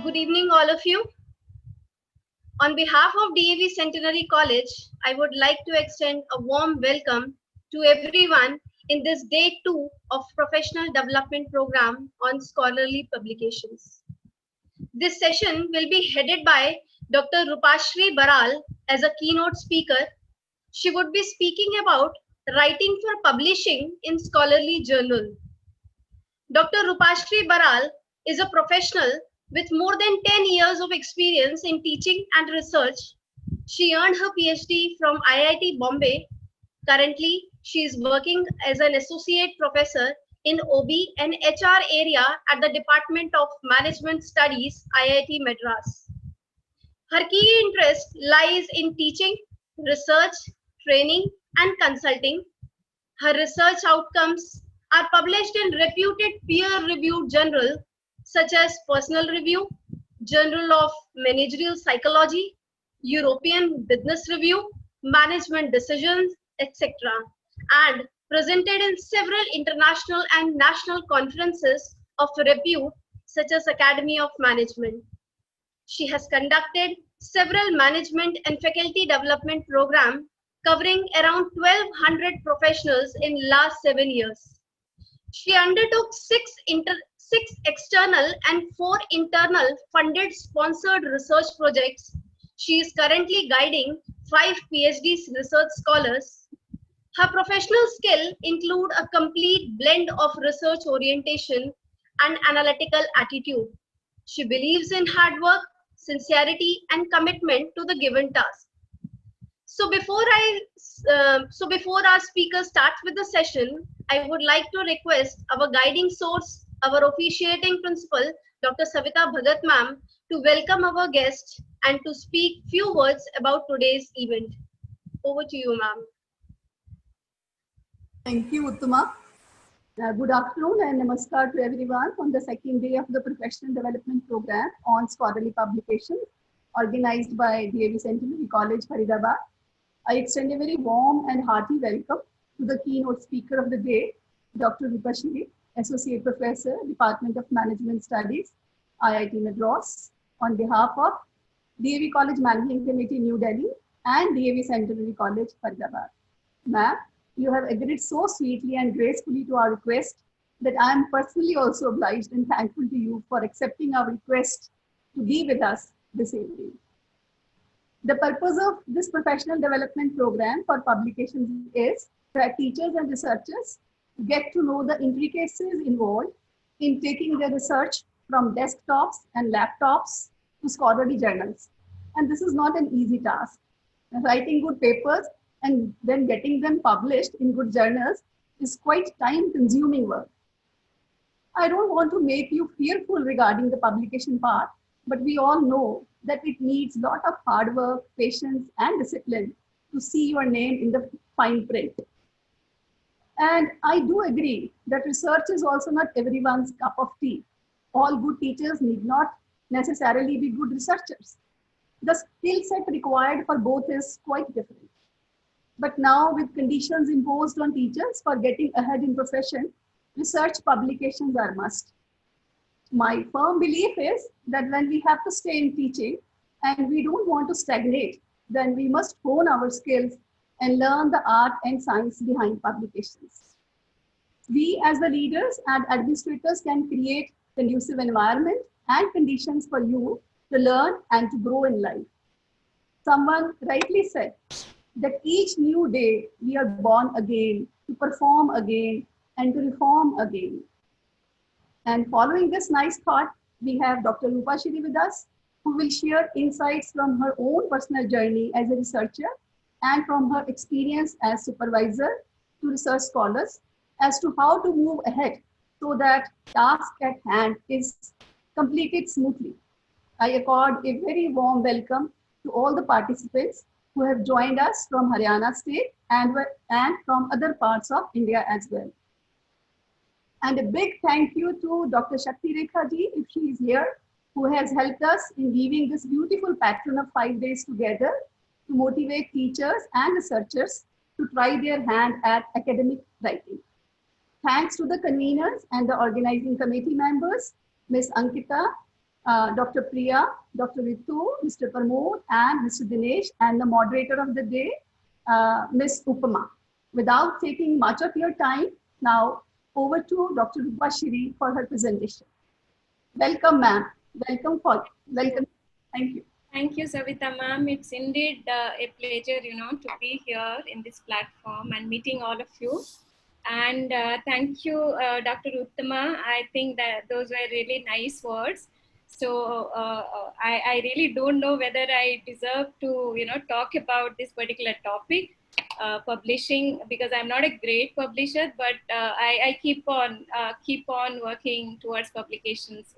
Good evening, all of you. On behalf of DAV Centenary College, I would like to extend a warm welcome to everyone in this day 2 of Professional Development Program on Scholarly Publications. This session will be headed by Dr. Rupashri Baral as a keynote speaker. She would be speaking about writing for publishing in scholarly journal. Dr. Rupashri Baral is a professional with more than 10 years of experience in teaching and research. She earned her PhD from IIT Bombay. Currently, she is working as an associate professor in OB and HR area at the Department of Management Studies, IIT Madras. Her key interest lies in teaching, research, training, and consulting. Her research outcomes are published in reputed peer-reviewed journals such as Personal Review, Journal of Managerial Psychology, European Business Review, Management Decisions, etc., and presented in several international and national conferences of repute such as Academy of Management. She has conducted several management and faculty development programs covering around 1,200 professionals in last 7 years. She undertook six external and 4 internal funded sponsored research projects. She is currently guiding 5 PhD research scholars. Her professional skill include a complete blend of research orientation and analytical attitude. She believes in hard work, sincerity, and commitment to the given task. So before our speaker starts with the session, I would like to request our guiding source, our officiating principal, Dr. Savita Bhagat ma'am, to welcome our guest and to speak few words about today's event. Over to you, ma'am. Thank you, Uttama. Good afternoon and namaskar to everyone on the second day of the Professional Development Program on Scholarly Publications organized by DAV Centenary College, Faridabad. I extend a very warm and hearty welcome to the keynote speaker of the day, Dr. Rupashri, Associate Professor, Department of Management Studies, IIT Madras, on behalf of DAV College Managing Committee, New Delhi, and DAV Centenary College, Faridabad. Ma'am, you have agreed so sweetly and gracefully to our request that I am personally also obliged and thankful to you for accepting our request to be with us this evening. The purpose of this professional development program for publications is that teachers and researchers get to know the intricacies involved in taking their research from desktops and laptops to scholarly journals. And this is not an easy task. Writing good papers and then getting them published in good journals is quite time-consuming work. I don't want to make you fearful regarding the publication part, but we all know that it needs a lot of hard work, patience, and discipline to see your name in the fine print. And I do agree that research is also not everyone's cup of tea. All good teachers need not necessarily be good researchers. The skill set required for both is quite different. But now, with conditions imposed on teachers for getting ahead in profession, research publications are must. My firm belief is that when we have to stay in teaching and we don't want to stagnate, then we must hone our skills and learn the art and science behind publications. We as the leaders and administrators can create conducive environment and conditions for you to learn and to grow in life. Someone rightly said that each new day we are born again, to perform again, and to reform again. And following this nice thought, we have Dr. Rupashri with us, who will share insights from her own personal journey as a researcher and from her experience as supervisor to research scholars as to how to move ahead so that task at hand is completed smoothly. I accord a very warm welcome to all the participants who have joined us from Haryana state and from other parts of India as well. And a big thank you to Dr. Shakti Rekha ji, if she is here, who has helped us in weaving this beautiful pattern of 5 days together to motivate teachers and researchers to try their hand at academic writing. Thanks to the conveners and the organizing committee members, Ms. Ankita Dr. Priya, Dr. Ritu, Mr. Pramod, and Mr. Dinesh, and the moderator of the day, Ms. Upama. Without taking much of your time, now over to Dr. Rupa Shiri for her presentation. Welcome, ma'am. Welcome. Thank you. Thank you, Savita ma'am. It's indeed a pleasure, to be here in this platform and meeting all of you. And thank you, Dr. Uttama. I think that those were really nice words. So I really don't know whether I deserve to, talk about this particular topic, publishing, because I'm not a great publisher, but I keep on working towards publications,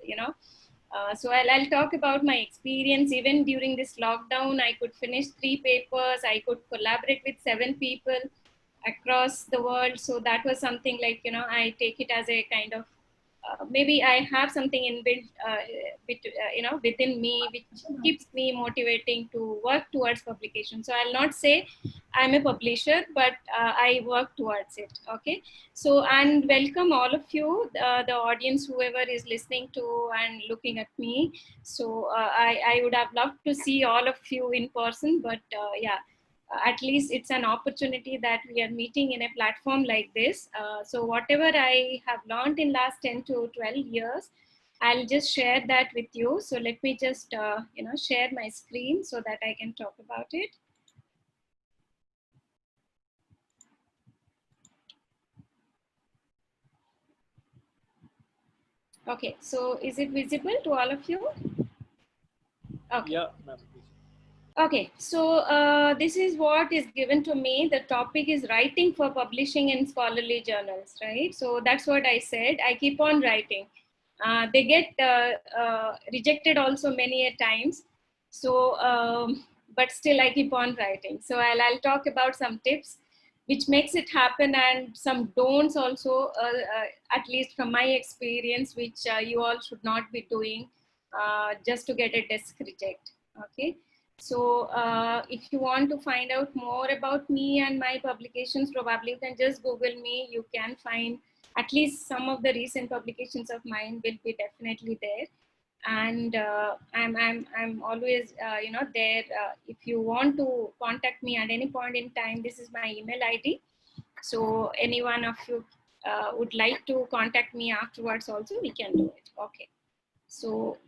so I'll talk about my experience. Even during this lockdown, I could finish 3 papers. I could collaborate with 7 people across the world. So that was something like, I take it as a kind of, maybe I have something inbuilt, within me, which keeps me motivating to work towards publication. So I'll not say I'm a publisher, but I work towards it. Okay. So, and welcome all of you, the audience, whoever is listening to and looking at me. So I would have loved to see all of you in person, but yeah. At least it's an opportunity that we are meeting in a platform like this. So whatever I have learned in last 10 to 12 years, I'll just share that with you. So let me just, share my screen so that I can talk about it. Okay, so is it visible to all of you? Okay. Yeah, ma'am. Okay, so this is what is given to me. The topic is writing for publishing in scholarly journals, right? So that's what I said. I keep on writing. They get rejected also many a times. So, but still I keep on writing. So I'll talk about some tips which makes it happen and some don'ts also, at least from my experience, which you all should not be doing just to get a desk reject, okay? So if you want to find out more about me and my publications, probably you can just Google me. You can find at least some of the recent publications of mine will be definitely there. And I'm always, there. If you want to contact me at any point in time, this is my email ID. So any one of you would like to contact me afterwards also, we can do it. Okay. So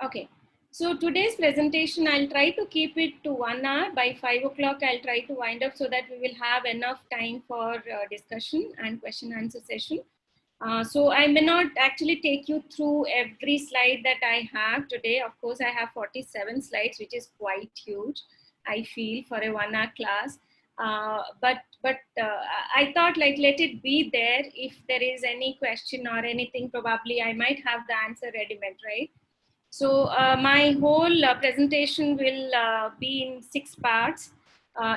okay, so today's presentation, I'll try to keep it to 1 hour. By 5 o'clock, I'll try to wind up so that we will have enough time for discussion and question answer session. So I may not actually take you through every slide that I have today. Of course, I have 47 slides, which is quite huge, I feel, for a 1 hour class. But I thought, like, let it be there. If there is any question or anything, probably I might have the answer ready-made, right? So my whole presentation will be in 6 parts.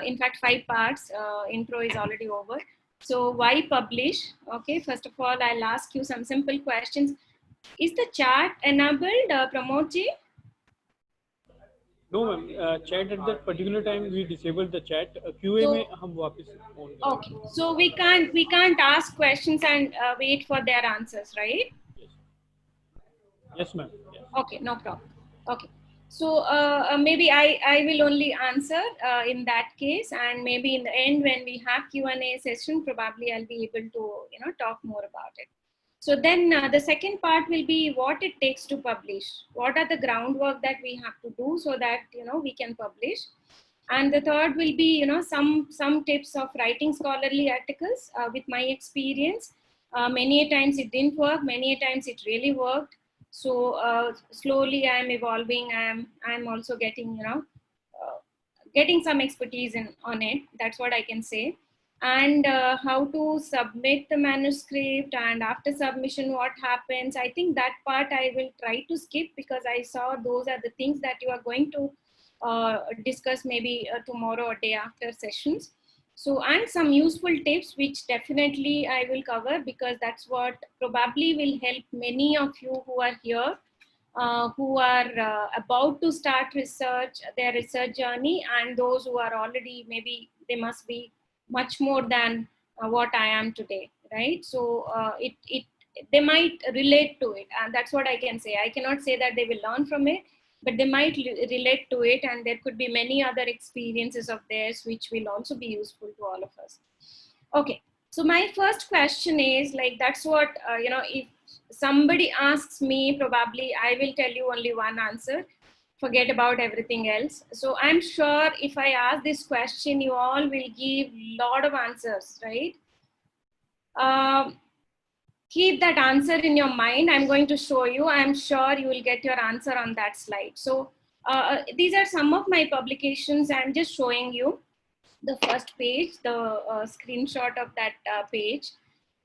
In fact, 5 parts. Intro is already over. So why publish? Okay, first of all, I'll ask you some simple questions. Is the chat enabled, Pramod ji? No, ma'am. Chat at that particular time we disabled the chat. QA So- में हम वापस on करेंगे. Okay, so we can't ask questions and wait for their answers, right? Yes, ma'am. Yes. Okay, no problem. Okay, so maybe I will only answer in that case, and maybe in the end when we have Q&A session, probably I'll be able to talk more about it. So then the second part will be what it takes to publish. What are the groundwork that we have to do so that we can publish. And the third will be some tips of writing scholarly articles with my experience. Many a times it didn't work, many a times it really worked. So slowly I'm evolving. I'm also getting getting some expertise on it. That's what I can say. And how to submit the manuscript, and after submission what happens. I think that part I will try to skip because I saw those are the things that you are going to discuss maybe tomorrow or day after sessions. So, and some useful tips which definitely I will cover because that's what probably will help many of you who are here, who are about to start their research journey, and those who are already, maybe they must be much more than what I am today, right? So they might relate to it, and that's what I can say. I cannot say that they will learn from it, but they might relate to it, and there could be many other experiences of theirs which will also be useful to all of us. Okay, so my first question is like, that's what, if somebody asks me, probably I will tell you only one answer, forget about everything else. So I'm sure if I ask this question, you all will give lot of answers, right? Keep that answer in your mind. I'm going to show you. I'm sure you will get your answer on that slide. So these are some of my publications. I'm just showing you the first page, the screenshot of that page.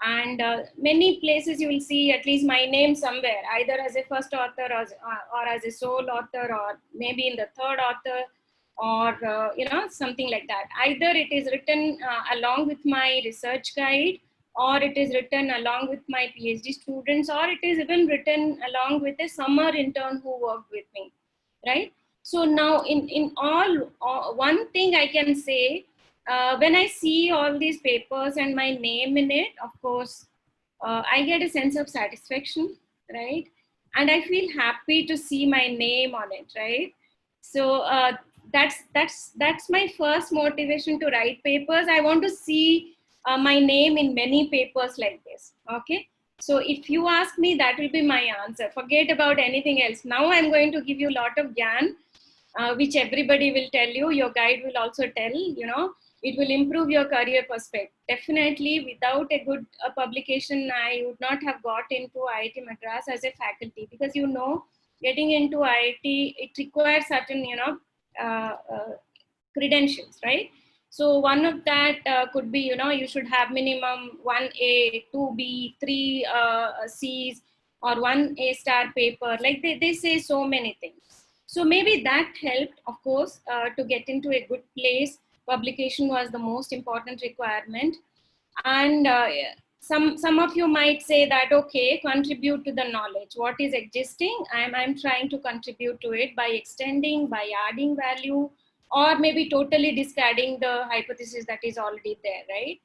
And many places you will see at least my name somewhere, either as a first author or as a sole author, or maybe in the third author, or something like that. Either it is written along with my research guide, or it is written along with my PhD students, or it is even written along with a summer intern who worked with me, right? So now in all, one thing I can say, when I see all these papers and my name in it, of course, I get a sense of satisfaction, right? And I feel happy to see my name on it, right? So that's my first motivation to write papers. I want to see my name in many papers like this. Okay. So if you ask me, that will be my answer. Forget about anything else. Now I'm going to give you a lot of gyan, which everybody will tell you. Your guide will also tell, it will improve your career perspective. Definitely, without a good publication, I would not have got into IIT Madras as a faculty, because getting into IIT, it requires certain credentials, right? So one of that could be, you should have minimum 1A, 2B, 3 Cs, or 1A star paper. Like they say so many things. So maybe that helped, of course, to get into a good place. Publication was the most important requirement. And some of you might say that, okay, contribute to the knowledge. What is existing? I'm trying to contribute to it by extending, by adding value, or maybe totally discarding the hypothesis that is already there, right?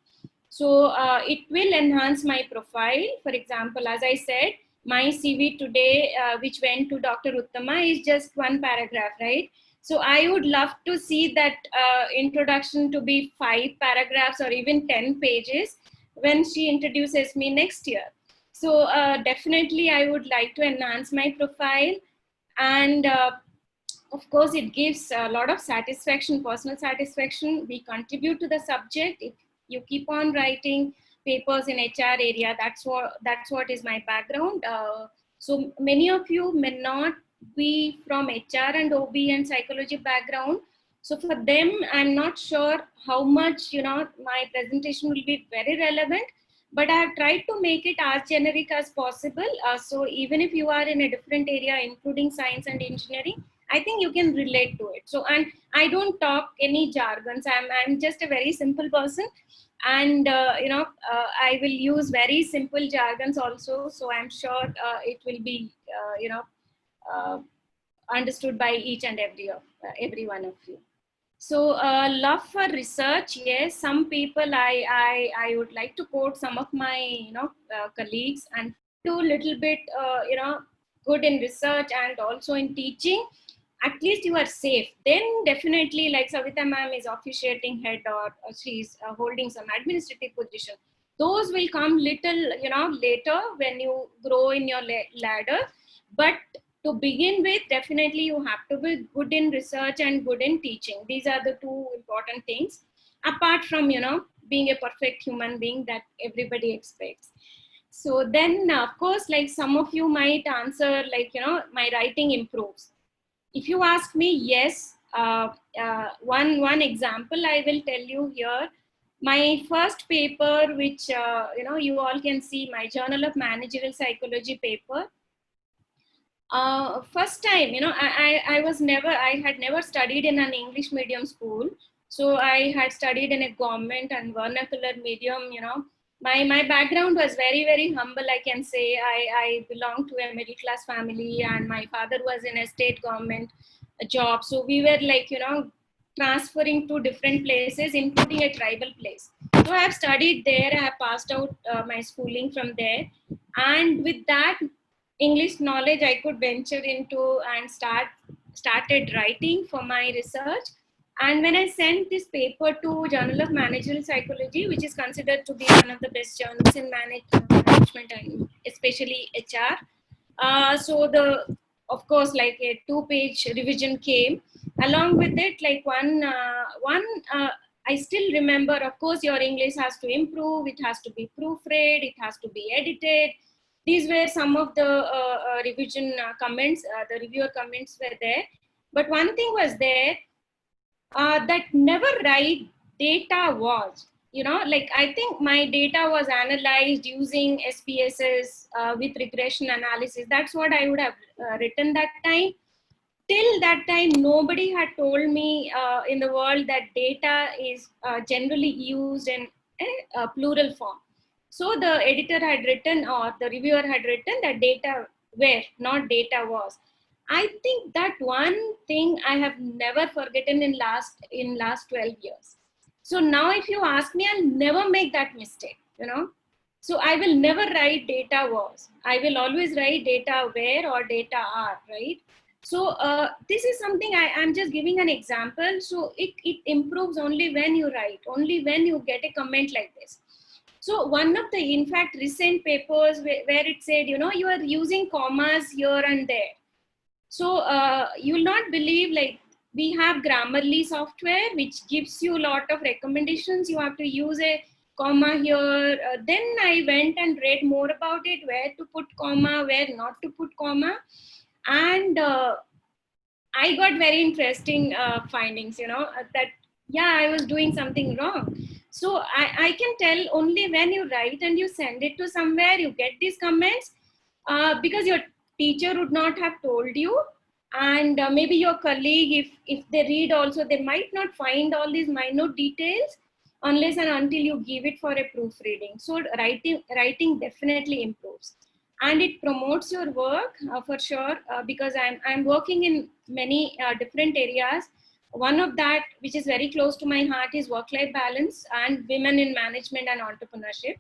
So it will enhance my profile. For example, as I said, my CV today, which went to Dr. Uttama, is just one paragraph, right? So I would love to see that introduction to be 5 paragraphs or even 10 pages when she introduces me next year. So definitely I would like to enhance my profile. And of course, it gives a lot of satisfaction, personal satisfaction. We contribute to the subject. If you keep on writing papers in HR area, that's what is my background. So many of you may not be from HR and OB and psychology background. So for them, I'm not sure how much, my presentation will be very relevant, but I have tried to make it as generic as possible. So even if you are in a different area, including science and engineering, I think you can relate to it. So, and I don't talk any jargons. I'm just a very simple person, and I will use very simple jargons also. So I'm sure it will be understood by each and every one of you. So love for research, yes. Some people I would like to quote some of my colleagues, and do a little bit good in research and also in teaching. At least you are safe. Then definitely, like Savita ma'am is officiating head, or she's holding some administrative position. Those will come little later when you grow in your ladder. But to begin with, definitely you have to be good in research and good in teaching. These are the 2 important things, apart from being a perfect human being that everybody expects. So then, of course, like some of you might answer like, my writing improves. If you ask me, yes. One example I will tell you here. My first paper, which you all can see, my Journal of Managerial Psychology paper. First time, I had never studied in an English medium school. So I had studied in a government and vernacular medium. My background was very, very humble, I can say. I belonged to a middle class family, and my father was in a state government job. So we were like, transferring to different places, including a tribal place. So I have studied there. I have passed out my schooling from there, and with that English knowledge, I could venture into and started writing for my research. And when I sent this paper to Journal of Managerial Psychology, which is considered to be one of the best journals in management and especially HR, so of course, like a 2-page revision came along with it. Like I still remember. Of course, your English has to improve. It has to be proofread. It has to be edited. These were some of the revision comments. The reviewer comments were there, but one thing was there. That never write data was, like I think my data was analyzed using SPSS with regression analysis. That's what I would have written that time. Till that time, nobody had told me in the world that data is generally used in a plural form. So the editor had written, or the reviewer had written, that data were, not data was. I think that one thing I have never forgotten in last 12 years. So now if you ask me, I'll never make that mistake, So I will never write data was. I will always write data where or data are, right? So this is something I'm just giving an example. So it improves only when you write, only when you get a comment like this. So one of the, in fact, recent papers where it said, you are using commas here and there. So you will not believe, like we have Grammarly software, which gives you a lot of recommendations. You have to use a comma here. Then I went and read more about it, where to put comma, where not to put comma. And I got very interesting findings, that, yeah, I was doing something wrong. So I can tell only when you write and you send it to somewhere, you get these comments because your teacher would not have told you. And maybe your colleague, if they read also, they might not find all these minute details unless and until you give it for a proofreading. So writing definitely improves. And it promotes your work for sure, because I'm working in many different areas. One of that, which is very close to my heart, is work-life balance and women in management and entrepreneurship.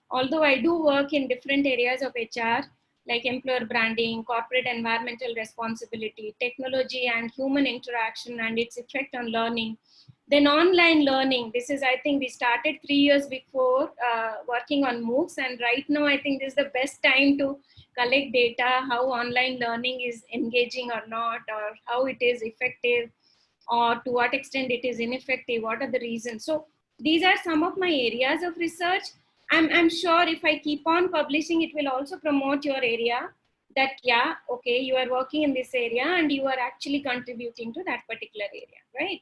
Although I do work in different areas of HR, like employer branding, corporate environmental responsibility, technology and human interaction and its effect on learning. Then online learning, this is, I think we started 3 years before working on MOOCs, and right now I think this is the best time to collect data, how online learning is engaging or not, or how it is effective, or to what extent it is ineffective, what are the reasons. So these are some of my areas of research. I'm sure if I keep on publishing, it will also promote your area, that, yeah, okay, you are working in this area and you are actually contributing to that particular area, right?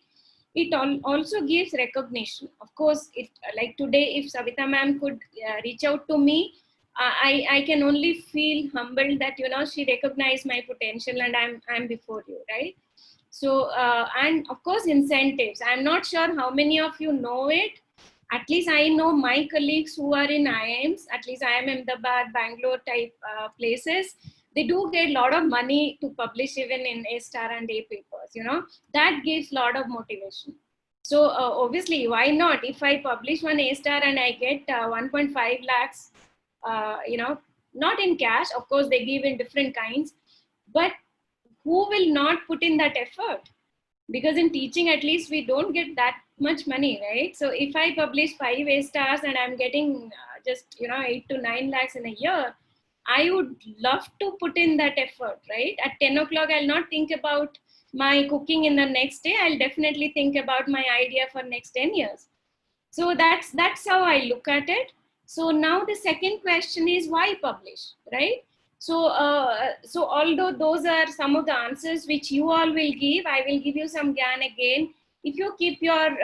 It also gives recognition. Of course, like today, if Savita ma'am could reach out to me, I can only feel humbled that, she recognized my potential and I'm before you, right? So, and of course, incentives. I'm not sure how many of you know it. At least I know my colleagues who are in IIMs, at least IIM Ahmedabad, Bangalore type places, they do get a lot of money to publish even in A star and A papers, that gives a lot of motivation. So obviously, why not? If I publish one A star and I get 1.5 lakhs, not in cash, of course, they give in different kinds, but who will not put in that effort? Because in teaching, at least we don't get that much money, right? So if I publish 5 A stars and I'm getting just 8 to 9 lakhs in a year, I would love to put in that effort, right? At 10 o'clock, I'll not think about my cooking in the next day. I'll definitely think about my idea for next 10 years. So that's how I look at it. So now the second question is, why publish, right? So, so although those are some of the answers which you all will give, I will give you some GAN again. If you keep your,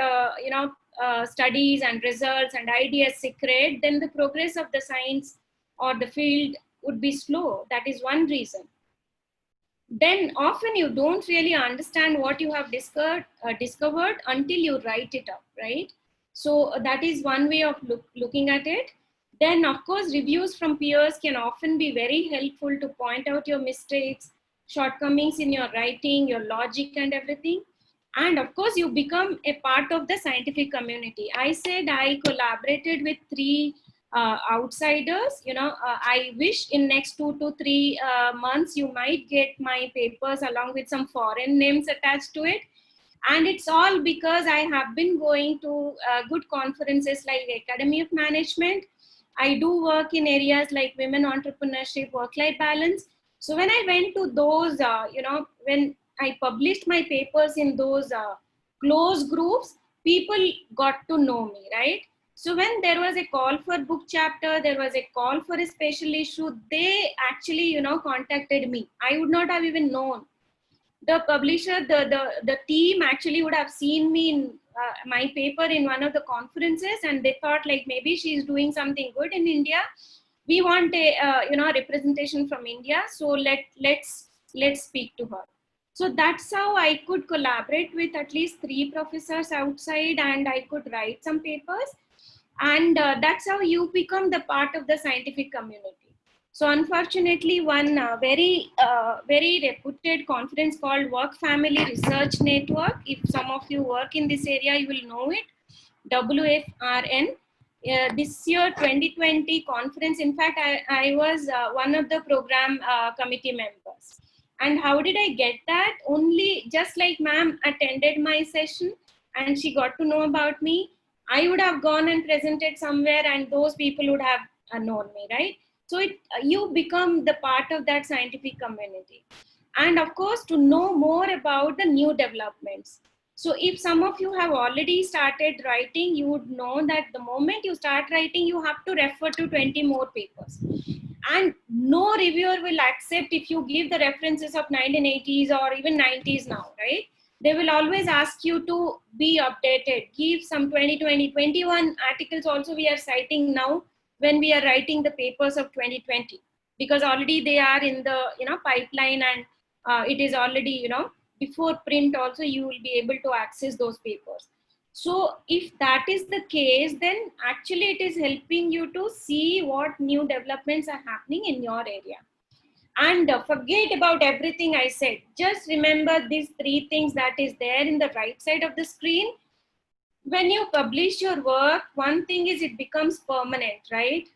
studies and results and ideas secret, then the progress of the science or the field would be slow. That is one reason. Then often you don't really understand what you have discovered until you write it up, right? So that is one way of looking at it. Then, of course, reviews from peers can often be very helpful to point out your mistakes, shortcomings in your writing, your logic and everything. And of course, you become a part of the scientific community. I said I collaborated with 3 outsiders. I wish in next 2 to 3 months, you might get my papers along with some foreign names attached to it. And it's all because I have been going to good conferences like Academy of Management. I do work in areas like women entrepreneurship, work-life balance. So when I went to those, when I published my papers in those close groups, people got to know me, right? So when there was a call for book chapter, there was a call for a special issue, they actually, contacted me. I would not have even known. The publisher, the team actually would have seen me in my paper in one of the conferences, and they thought like maybe she's doing something good in India. We want a representation from India, so let's speak to her. So that's how I could collaborate with at least 3 professors outside, and I could write some papers. And that's how you become the part of the scientific community. So unfortunately, one very reputed conference called Work Family Research Network, if some of you work in this area, you will know it, WFRN. This year, 2020 conference, in fact, I was one of the program committee members. And how did I get that? Only just like ma'am attended my session and she got to know about me, I would have gone and presented somewhere and those people would have known me, right? So you become the part of that scientific community. And of course, to know more about the new developments. So if some of you have already started writing, you would know that the moment you start writing, you have to refer to 20 more papers. And no reviewer will accept if you give the references of 1980s or even 90s now, right? They will always ask you to be updated, give some 2020, 21 articles also we are citing now when we are writing the papers of 2020, because already they are in the pipeline, and it is already before print also you will be able to access those papers. So if that is the case, then actually it is helping you to see what new developments are happening in your area. And forget about everything I said. Just remember these 3 things that is there in the right side of the screen. When you publish your work, one thing is it becomes permanent, right?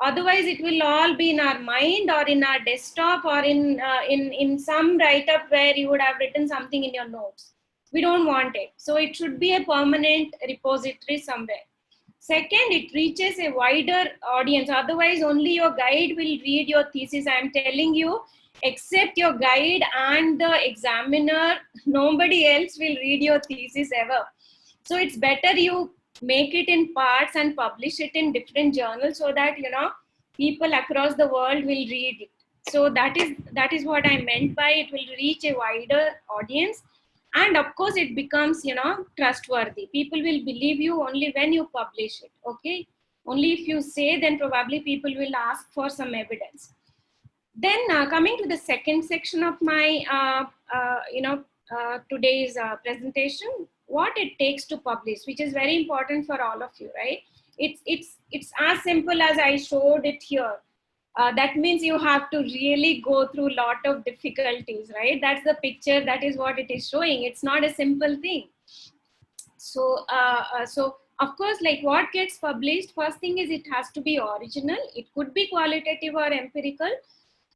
Otherwise, it will all be in our mind or in our desktop or in some write-up where you would have written something in your notes. We don't want it. So it should be a permanent repository somewhere. Second, it reaches a wider audience. Otherwise, only your guide will read your thesis. I'm telling you, except your guide and the examiner, nobody else will read your thesis ever. So it's better you make it in parts and publish it in different journals so that people across the world will read it. So that is what I meant by it will reach a wider audience. And of course it becomes trustworthy. People will believe you only when you publish it. Okay, only if you say, then probably people will ask for some evidence. Then coming to the second section of my today's presentation, what it takes to publish, which is very important for all of you, right? It's as simple as I showed it here. That means you have to really go through a lot of difficulties, right? That's the picture, that is what it is showing. It's not a simple thing. So of course, like what gets published, first thing is it has to be original. It could be qualitative or empirical,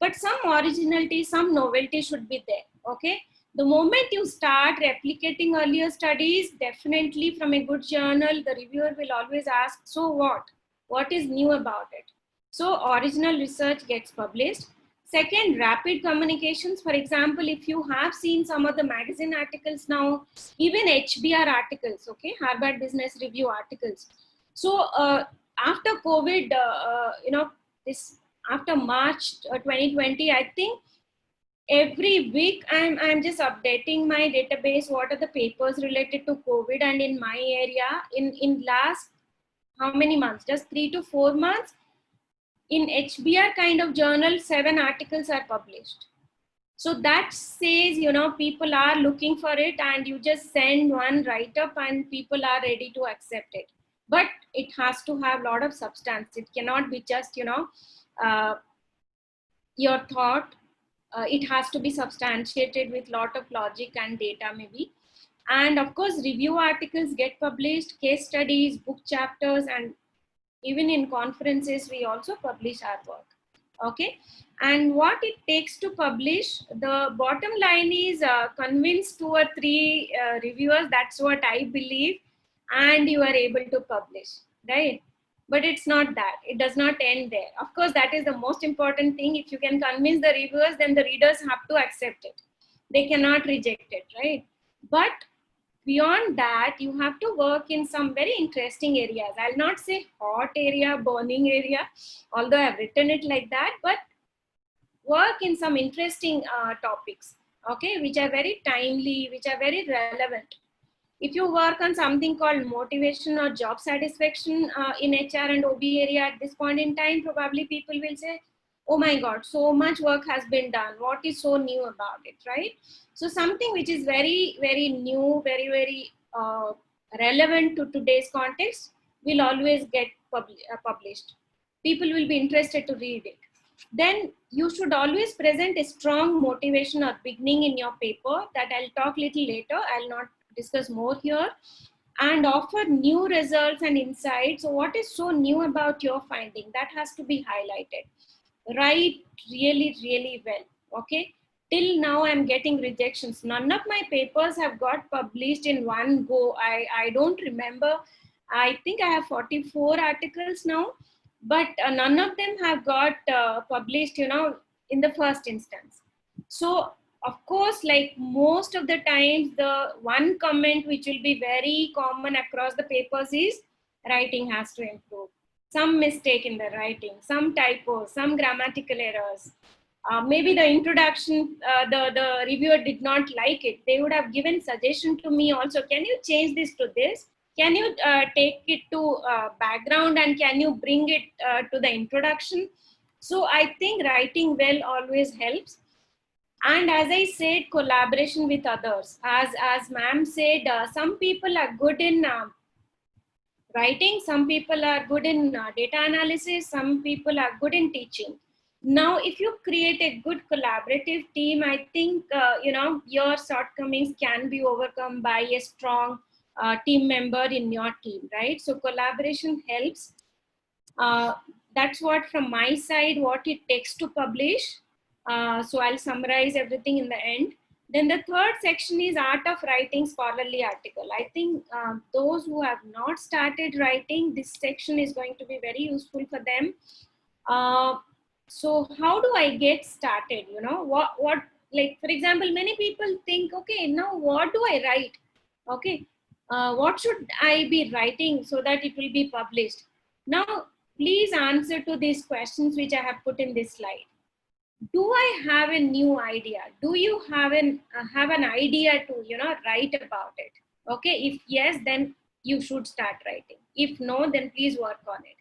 but some originality, some novelty should be there, okay? The moment you start replicating earlier studies, definitely from a good journal, the reviewer will always ask, so what? What is new about it? So original research gets published. Second, rapid communications. For example, if you have seen some of the magazine articles now, even HBR articles, okay, Harvard Business Review articles. So after COVID, after March 2020, I think every week I'm just updating my database. What are the papers related to COVID? And in my area, in last how many months? Just 3 to 4 months. In HBR kind of journal, 7 articles are published. So that says, people are looking for it, and you just send one write-up and people are ready to accept it. But it has to have a lot of substance. It cannot be just, your thought it has to be substantiated with lot of logic and data maybe. And of course, review articles get published, case studies, book chapters, and even in conferences, we also publish our work. Okay. And what it takes to publish, the bottom line is convince 2 or 3 reviewers. That's what I believe. And you are able to publish, right? But it's not that. It does not end there. Of course, that is the most important thing. If you can convince the reviewers, then the readers have to accept it. They cannot reject it, right? But beyond that, you have to work in some very interesting areas. I'll not say hot area, burning area, although I've written it like that, but work in some interesting topics, okay, which are very timely, which are very relevant. If you work on something called motivation or job satisfaction in HR and OB area at this point in time, probably people will say, oh my God, so much work has been done. What is so new about it, right? So something which is very, very new, very, very relevant to today's context will always get published. People will be interested to read it. Then you should always present a strong motivation or beginning in your paper that I'll talk little later. I'll not discuss more here, and offer new results and insights. So what is so new about your finding? That has to be highlighted. Write really, really well. Okay. Till now, I'm getting rejections. None of my papers have got published in one go. I don't remember. I think I have 44 articles now, but none of them have got published, in the first instance. So, of course, like most of the times, the one comment which will be very common across the papers is writing has to improve. Some mistake in the writing, some typos, some grammatical errors. Maybe the introduction, the reviewer did not like it. They would have given suggestion to me also. Can you change this to this? Can you take it to background, and can you bring it to the introduction? So I think writing well always helps. And as I said, collaboration with others. As ma'am said, some people are good in writing, some people are good in data analysis, some people are good in teaching. Now, if you create a good collaborative team, I think, your shortcomings can be overcome by a strong team member in your team, right? So collaboration helps. That's what from my side, what it takes to publish. So I'll summarize everything in the end. Then the third section is art of writing scholarly article. I think those who have not started writing, this section is going to be very useful for them. So how do I get started? What like, for example, many people think, okay, now what do I write? Okay, what should I be writing so that it will be published? Now, please answer to these questions which I have put in this slide. Do I have a new idea? Do you have an idea to write about it? Okay, if yes, then you should start writing. If no, then please work on it.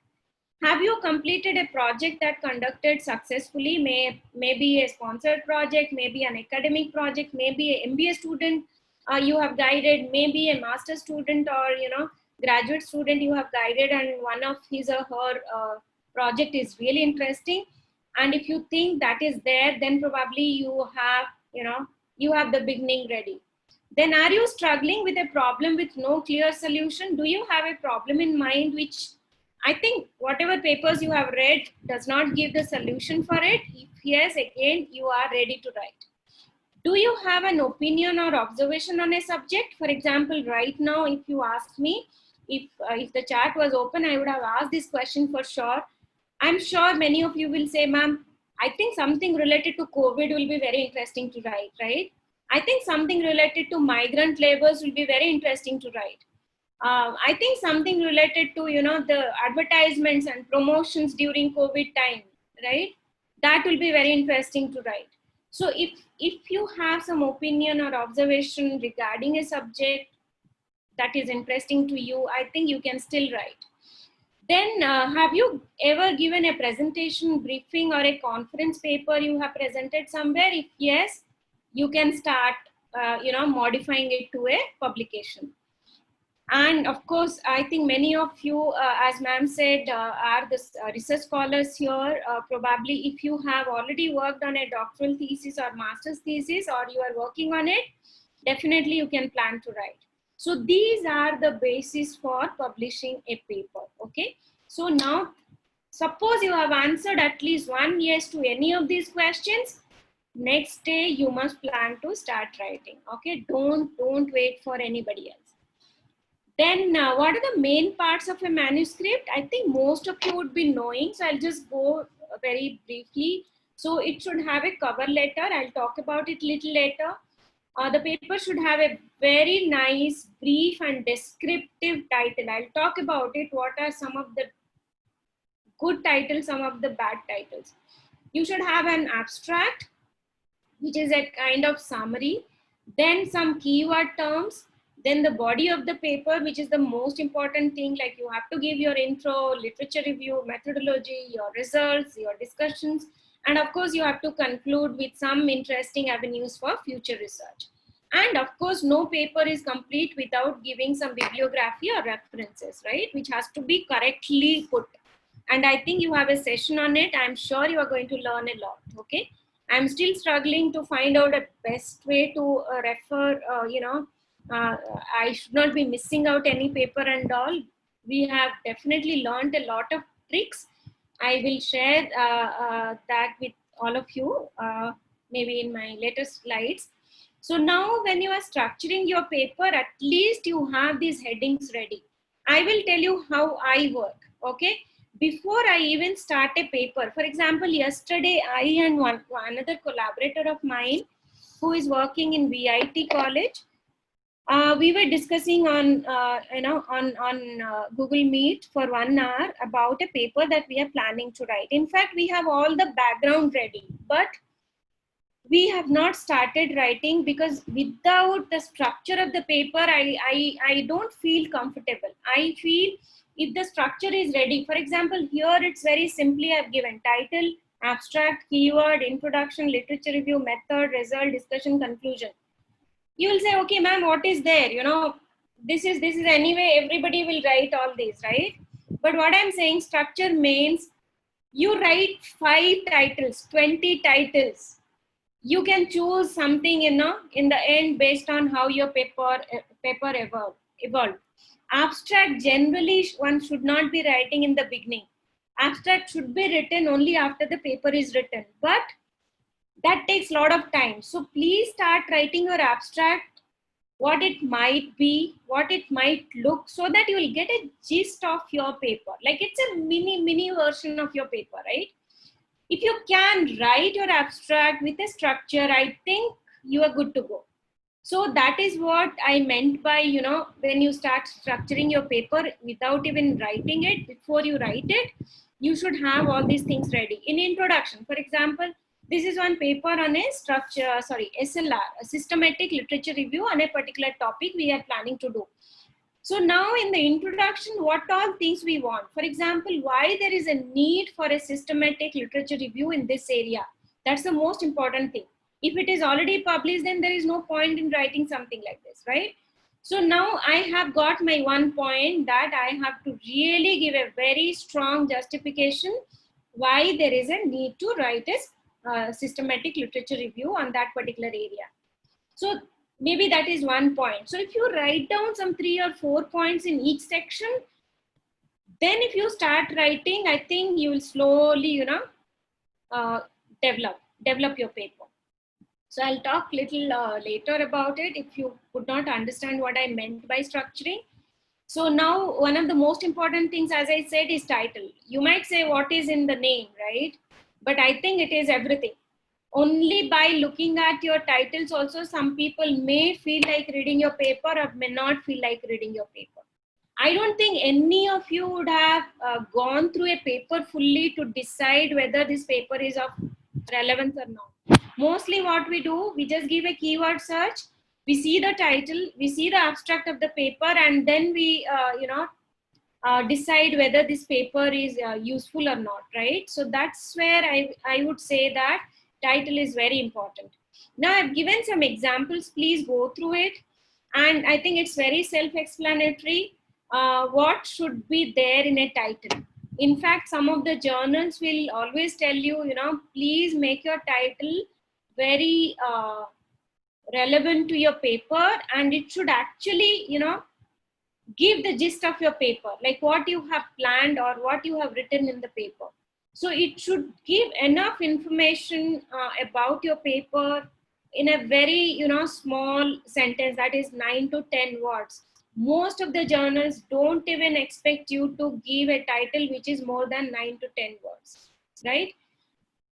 Have you completed a project that conducted successfully? Maybe a sponsored project, maybe an academic project, maybe an MBA student you have guided, maybe a master student or graduate student you have guided, and one of his or her project is really interesting. And if you think that is there, then probably you have the beginning ready. Then, are you struggling with a problem with no clear solution? Do you have a problem in mind which I think whatever papers you have read does not give the solution for it? If yes, again, you are ready to write. Do you have an opinion or observation on a subject? For example, right now, if you ask me, if the chat was open, I would have asked this question for sure. I'm sure many of you will say, ma'am, I think something related to COVID will be very interesting to write, right? I think something related to migrant laborers will be very interesting to write. I think something related to, the advertisements and promotions during COVID time, right? That will be very interesting to write. So if you have some opinion or observation regarding a subject that is interesting to you, I think you can still write. Then have you ever given a presentation, briefing, or a conference paper you have presented somewhere? If yes, you can start, modifying it to a publication. And of course, I think many of you, as ma'am said, are the research scholars here. Probably if you have already worked on a doctoral thesis or master's thesis, or you are working on it, definitely you can plan to write. So these are the basis for publishing a paper, okay? So now, suppose you have answered at least one yes to any of these questions, next day you must plan to start writing, okay? Don't wait for anybody else. Then what are the main parts of a manuscript? I think most of you would be knowing, so I'll just go very briefly. So it should have a cover letter. I'll talk about it little later. The paper should have a very nice, brief and descriptive title. I'll talk about it. What are some of the good titles, some of the bad titles. You should have an abstract, which is a kind of summary, then some keyword terms, then the body of the paper, which is the most important thing, like you have to give your intro, literature review, methodology, your results, your discussions, and of course you have to conclude with some interesting avenues for future research. And of course, no paper is complete without giving some bibliography or references, right, which has to be correctly put. And I think you have a session on it. I'm sure you are going to learn a lot, okay? I'm still struggling to find out a best way to refer, I should not be missing out any paper and all. We have definitely learned a lot of tricks. I will share that with all of you, maybe in my later slides. So now when you are structuring your paper, at least you have these headings ready. I will tell you how I work, okay? Before I even start a paper, for example, yesterday I and another collaborator of mine who is working in VIT college, we were discussing on Google Meet for 1 hour about a paper that we are planning to write. In fact, we have all the background ready, but we have not started writing because without the structure of the paper, I don't feel comfortable. I feel if the structure is ready, for example, here it's very simply I've given title, abstract, keyword, introduction, literature review, method, result, discussion, conclusion. You will say, okay, ma'am, what is there? You know, this is anyway, everybody will write all these, right? But what I'm saying, structure means you write 5 titles, 20 titles. You can choose something, in the end based on how your paper evolved. Abstract, generally one should not be writing in the beginning. Abstract should be written only after the paper is written, but that takes a lot of time. So please start writing your abstract, what it might be, what it might look, so that you will get a gist of your paper. Like it's a mini version of your paper, right? If you can write your abstract with a structure, I think you are good to go. So that is what I meant by, when you start structuring your paper without even writing it, before you write it, you should have all these things ready. In introduction, for example, this is one paper on a SLR, a systematic literature review on a particular topic we are planning to do. So now in the introduction, what all things we want. For example, why there is a need for a systematic literature review in this area. That's the most important thing. If it is already published, then there is no point in writing something like this, right? So now I have got my one point that I have to really give a very strong justification why there is a need to write a systematic literature review on that particular area. So maybe that is one point. So if you write down some 3 or 4 points in each section, then if you start writing, I think you will slowly, develop your paper. So I'll talk little later about it if you could not understand what I meant by structuring. So now one of the most important things, as I said, is title. You might say what is in the name, right? But I think it is everything. Only by looking at your titles also, some people may feel like reading your paper or may not feel like reading your paper. I don't think any of you would have gone through a paper fully to decide whether this paper is of relevance or not. Mostly what we do, we just give a keyword search, we see the title, we see the abstract of the paper, and then we, decide whether this paper is useful or not, right? So that's where I would say that title is very important. Now I've given some examples, please go through it. And I think it's very self-explanatory what should be there in a title. In fact, some of the journals will always tell you, please make your title very relevant to your paper, and it should actually, give the gist of your paper, like what you have planned or what you have written in the paper. So it should give enough information about your paper in a very, small sentence, that is 9 to 10 words. Most of the journals don't even expect you to give a title which is more than 9 to 10 words, right?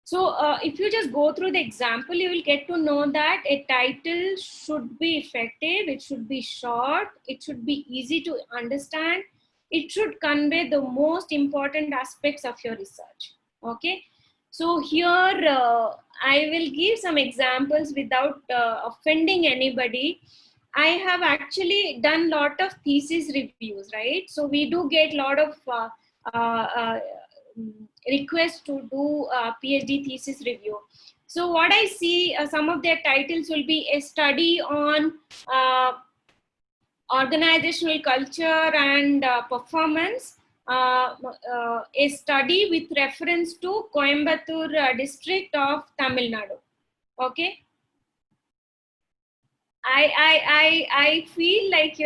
So if you just go through the example, you will get to know that a title should be effective, it should be short, it should be easy to understand, it should convey the most important aspects of your research. Okay. So here I will give some examples without offending anybody. I have actually done lot of thesis reviews, right? So we do get lot of request to do PhD thesis review. So what I see, some of their titles will be a study on organizational culture and performance, a study with reference to Coimbatore district of Tamil Nadu. Okay. I feel like,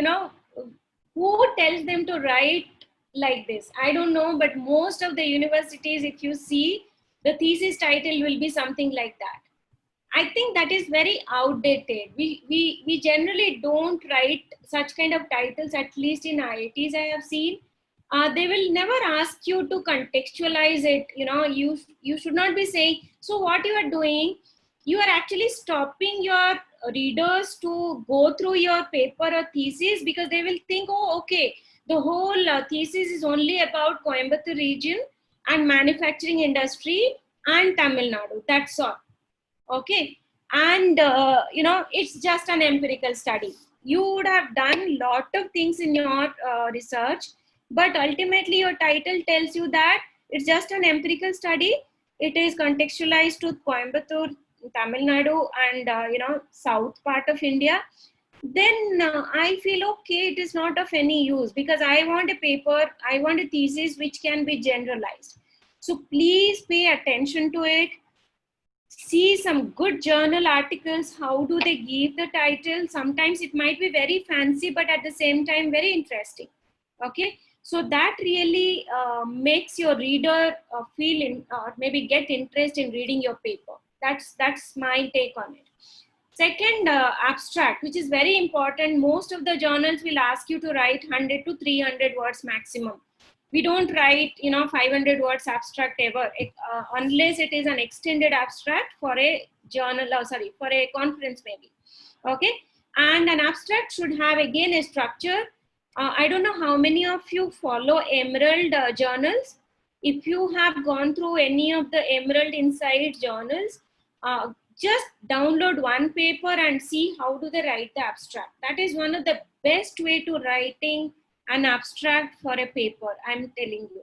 who tells them to write like this? I don't know, but most of the universities, if you see, the thesis title will be something like that. I think that is very outdated. We generally don't write such kind of titles, at least in IITs I have seen. They will never ask you to contextualize it. You should not be saying, so what you are doing, you are actually stopping your readers to go through your paper or thesis, because they will think, oh, okay, the whole thesis is only about Coimbatore region and manufacturing industry and Tamil Nadu. That's all. Okay. And, it's just an empirical study. You would have done lot of things in your research, but ultimately your title tells you that it's just an empirical study. It is contextualized to Coimbatore, Tamil Nadu, and, south part of India. Then I feel, okay, it is not of any use, because I want a paper, I want a thesis which can be generalized. So please pay attention to it. See some good journal articles. How do they give the title? Sometimes it might be very fancy, but at the same time very interesting. Okay, so that really makes your reader feel in, or maybe get interest in reading your paper. That's my take on it. Second, abstract, which is very important. Most of the journals will ask you to write 100 to 300 words maximum. We don't write 500 words abstract ever, unless it is an extended abstract for a journal, for a conference maybe. Okay. And an abstract should have again a structure. I don't know how many of you follow Emerald journals. If you have gone through any of the Emerald Insight journals, just download one paper and see how do they write the abstract. That is one of the best way to writing an abstract for a paper, I'm telling you.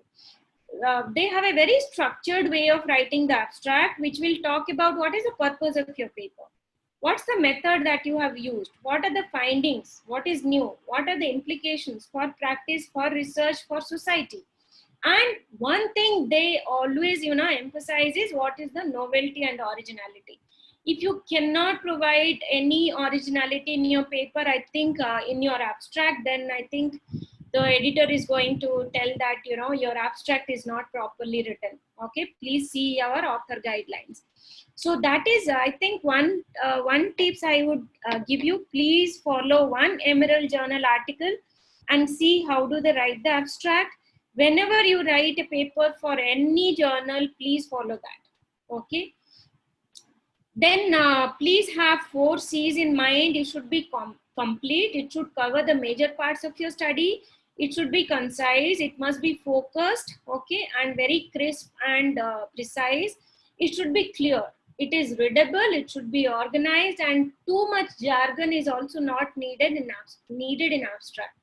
They have a very structured way of writing the abstract, which will talk about what is the purpose of your paper. What's the method that you have used? What are the findings? What is new? What are the implications for practice, for research, for society? And one thing they always, emphasize is what is the novelty and originality. If you cannot provide any originality in your paper, I think in your abstract, then I think the editor is going to tell that, your abstract is not properly written. Okay, please see our author guidelines. So that is, I think, one tips I would give you. Please follow one Emerald Journal article and see how do they write the abstract. Whenever you write a paper for any journal, please follow that. Okay. Then please have 4 C's in mind. It should be complete. It should cover the major parts of your study. It should be concise. It must be focused, okay, and very crisp and precise. It should be clear. It is readable. It should be organized, and too much jargon is also not needed in abstract.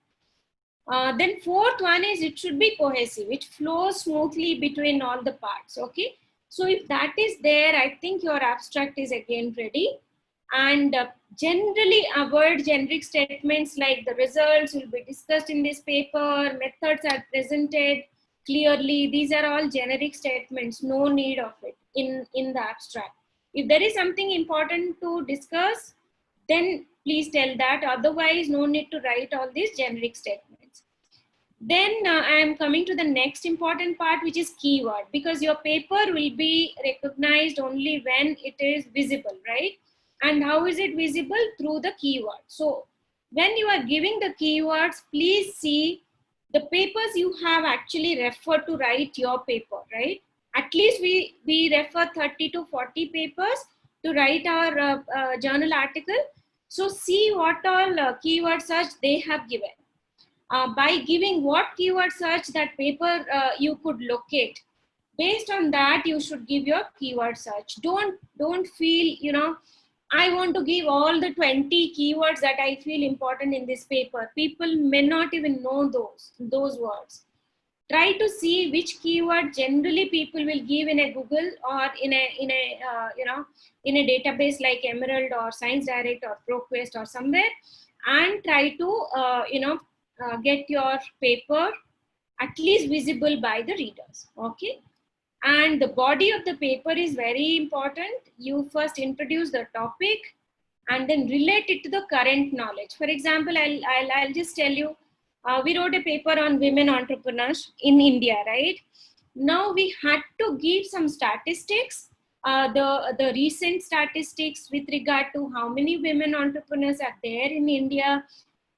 Then fourth one is it should be cohesive. It flows smoothly between all the parts, okay. So if that is there, I think your abstract is again ready. And generally avoid generic statements like the results will be discussed in this paper, methods are presented clearly. These are all generic statements, no need of it in the abstract. If there is something important to discuss, then please tell that. Otherwise, no need to write all these generic statements. Then I am coming to the next important part, which is keyword, because your paper will be recognized only when it is visible, right? And how is it visible? Through the keyword. So when you are giving the keywords, please see the papers you have actually referred to write your paper, right? At least we refer 30 to 40 papers to write our journal article. So see what all keyword search they have given. By giving what keyword search that paper you could locate. Based on that, you should give your keyword search. Don't feel, you know, I want to give all the 20 keywords that I feel important in this paper. People may not even know those words. Try to see which keyword generally people will give in a Google or in a in a database like Emerald or Science Direct or ProQuest or somewhere, and try to get your paper at least visible by the readers. Okay. And the body of the paper is very important. You first introduce the topic and then relate it to the current knowledge. For example, I'll just tell you, we wrote a paper on women entrepreneurs in India, right? Now we had to give some statistics, the recent statistics with regard to how many women entrepreneurs are there in India,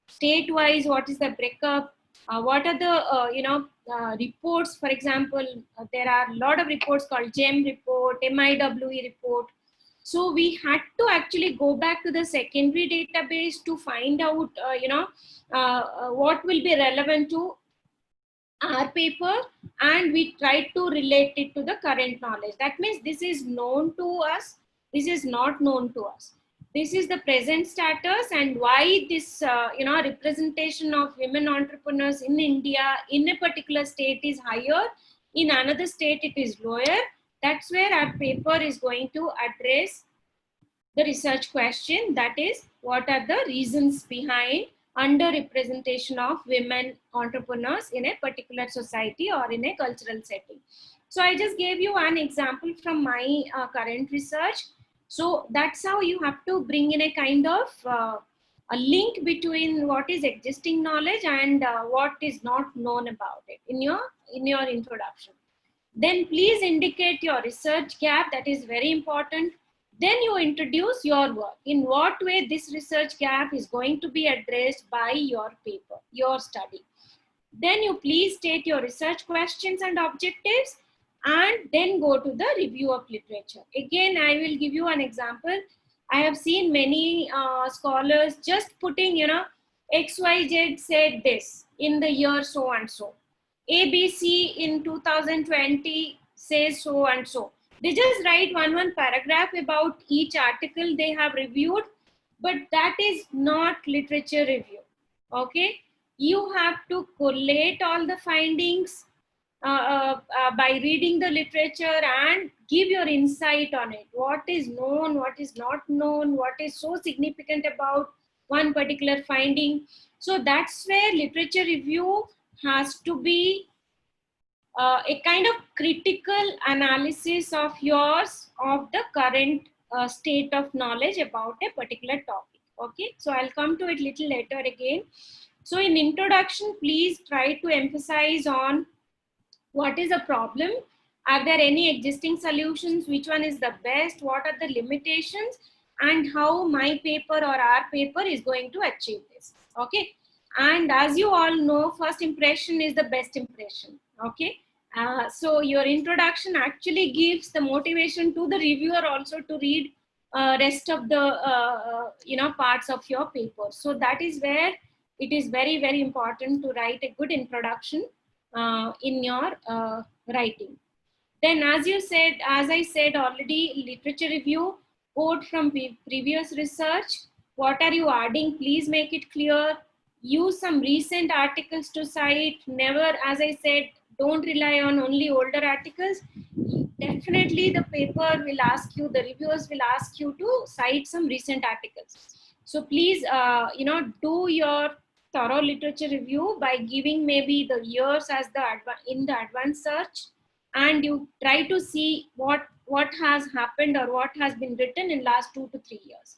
state-wise, what is the breakup, what are the reports. For example, there are a lot of reports called GEM report, MIWE report. So we had to actually go back to the secondary database to find out what will be relevant to our paper, and we tried to relate it to the current knowledge. That means this is known to us, this is not known to us. This is the present status, and why this representation of women entrepreneurs in India in a particular state is higher, in another state it is lower. That's where our paper is going to address the research question, that is, what are the reasons behind underrepresentation of women entrepreneurs in a particular society or in a cultural setting. So I just gave you an example from my current research. So that's how you have to bring in a kind of a link between what is existing knowledge and what is not known about it in your introduction. Then please indicate your research gap. That is very important. Then you introduce your work. In what way this research gap is going to be addressed by your paper, your study. Then you please state your research questions and objectives, and then go to the review of literature. Again, I will give you an example. I have seen many scholars just putting, XYZ said this in the year so and so. ABC in 2020 says so and so. They just write one paragraph about each article they have reviewed, but that is not literature review. Okay, you have to collate all the findings by reading the literature and give your insight on it. What is known, what is not known, what is so significant about one particular finding. So that's where literature review has to be a kind of critical analysis of yours of the current state of knowledge about a particular topic. Okay, so I'll come to it little later again. So in introduction, please try to emphasize on what is the problem, are there any existing solutions, which one is the best, what are the limitations, and how my paper or our paper is going to achieve this. Okay, and as you all know, first impression is the best impression. Okay, so your introduction actually gives the motivation to the reviewer also to read rest of the parts of your paper. So that is where it is very, very important to write a good introduction in your writing. Then as I said already, literature review, quote from previous research. What are you adding? Please make it clear. Use some recent articles to cite. Never, as I said, don't rely on only older articles. definitely the paper will ask you, the reviewers will ask you to cite some recent articles. So please, do your thorough literature review by giving maybe the years as in the advanced search, and you try to see what has happened or what has been written in last 2 to 3 years.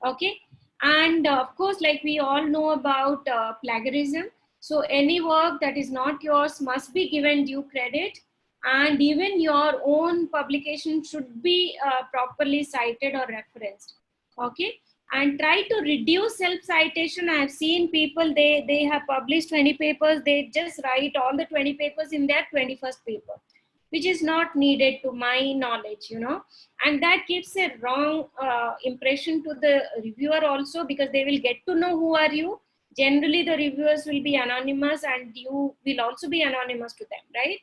Okay, and of course, like we all know about plagiarism. So any work that is not yours must be given due credit, and even your own publication should be properly cited or referenced. Okay, and try to reduce self-citation. I have seen people, they have published 20 papers, they just write all the 20 papers in their 21st paper, which is not needed to my knowledge, and that gives a wrong impression to the reviewer also, because they will get to know who are you. Generally the reviewers will be anonymous, and you will also be anonymous to them, right?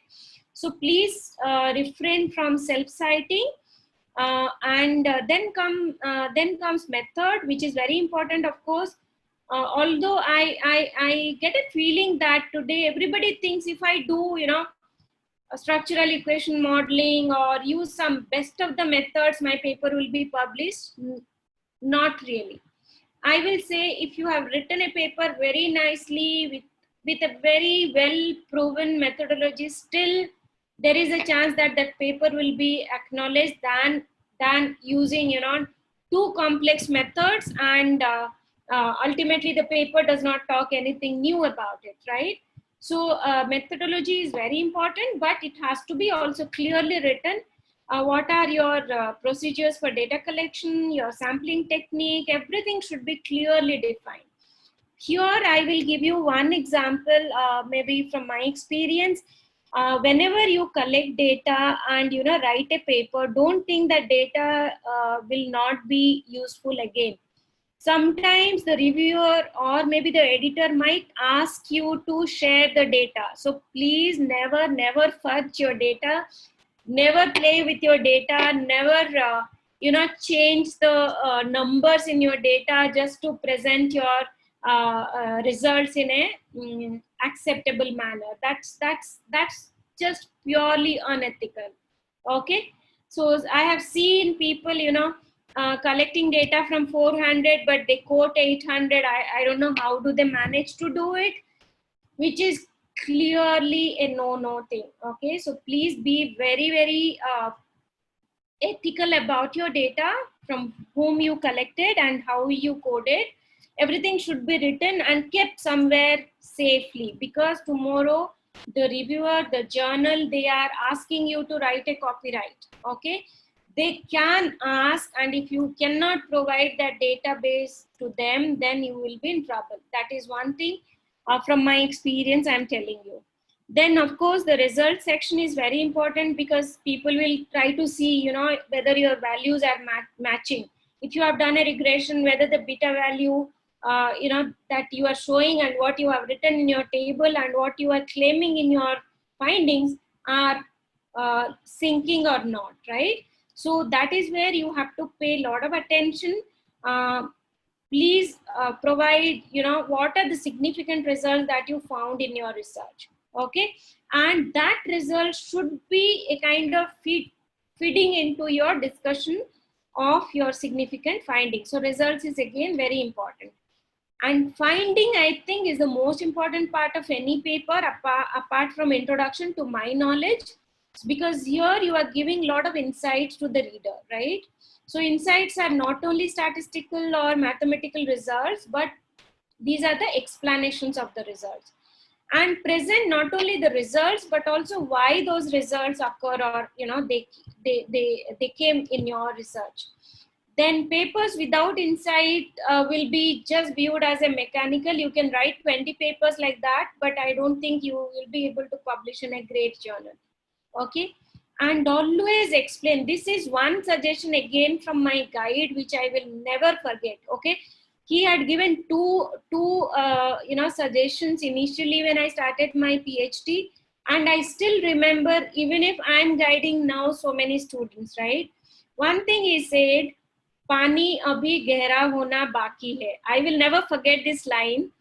So please refrain from self-citing. And then comes method, which is very important, of course. Although I get a feeling that today everybody thinks if I do, a structural equation modeling or use some best of the methods, my paper will be published. Not really. I will say, if you have written a paper very nicely with a very well proven methodology, still there is a chance that that paper will be acknowledged than using too complex methods, and ultimately the paper does not talk anything new about it, right? So methodology is very important, but it has to be also clearly written. What are your procedures for data collection, your sampling technique, everything should be clearly defined. Here I will give you one example, maybe from my experience. Whenever you collect data and write a paper, don't think that data will not be useful again. Sometimes the reviewer or maybe the editor might ask you to share the data. So please never fudge your data, never play with your data, never change the numbers in your data just to present your results in a acceptable manner. That's just purely unethical. Okay, so I have seen people collecting data from 400, but they quote 800. I don't know how do they manage to do it, which is clearly a no thing. Okay, so please be very ethical about your data, from whom you collected and how you coded. Everything should be written and kept somewhere safely, because tomorrow the reviewer, the journal, they are asking you to write a copyright. Okay, they can ask, and if you cannot provide that database to them, then you will be in trouble. That is one thing from my experience I'm telling you. Then of course the result section is very important, because people will try to see whether your values are matching. If you have done a regression, whether the beta value that you are showing and what you have written in your table and what you are claiming in your findings are syncing or not, right? So that is where you have to pay a lot of attention. Please provide what are the significant results that you found in your research. Okay, and that result should be a kind of feeding into your discussion of your significant findings. So results is again very important. And finding, I think, is the most important part of any paper, apart from introduction to my knowledge, because here you are giving a lot of insights to the reader, right? So insights are not only statistical or mathematical results, but these are the explanations of the results, and present not only the results but also why those results occur, or they came in your research. Then papers without insight will be just viewed as a mechanical. You can write 20 papers like that, but I don't think you will be able to publish in a great journal. Okay, and always explain. This is one suggestion again from my guide, which I will never forget. Okay, he had given two suggestions initially when I started my PhD, and I still remember, even if I'm guiding now so many students, right? One thing he said, "Pani abhi gehra hona baki hai." I will never forget this line.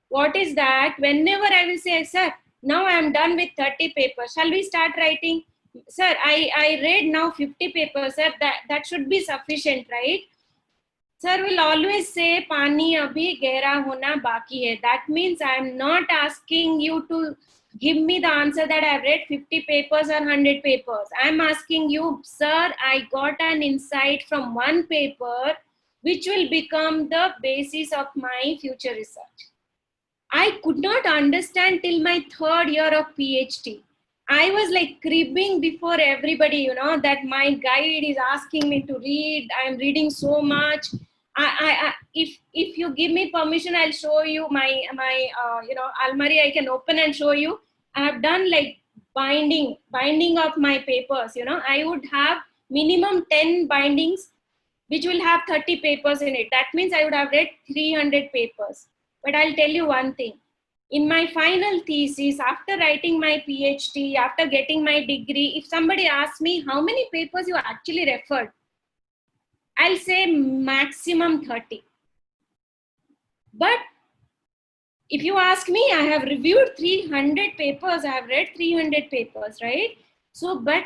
What is that? Whenever I will say, "Sir, now I am done with 30 papers. Shall we start writing?" Sir, I read now 50 papers, sir. That should be sufficient, right? Sir will always say, Pani abhi gehra hona baki hai. That means I am not asking you to give me the answer that I have read 50 papers or 100 papers. I am asking you, sir, I got an insight from one paper which will become the basis of my future research. I could not understand till my third year of PhD. I was like cribbing before everybody, that my guide is asking me to read. I'm reading so much. If you give me permission, I'll show you my almari. I can open and show you. I have done like binding of my papers. I would have minimum 10 bindings, which will have 30 papers in it. That means I would have read 300 papers. But I'll tell you one thing. In my final thesis, after writing my PhD, after getting my degree, if somebody asks me how many papers you actually referred, I'll say maximum 30. But if you ask me, I have reviewed 300 papers, I have read 300 papers, right? So, but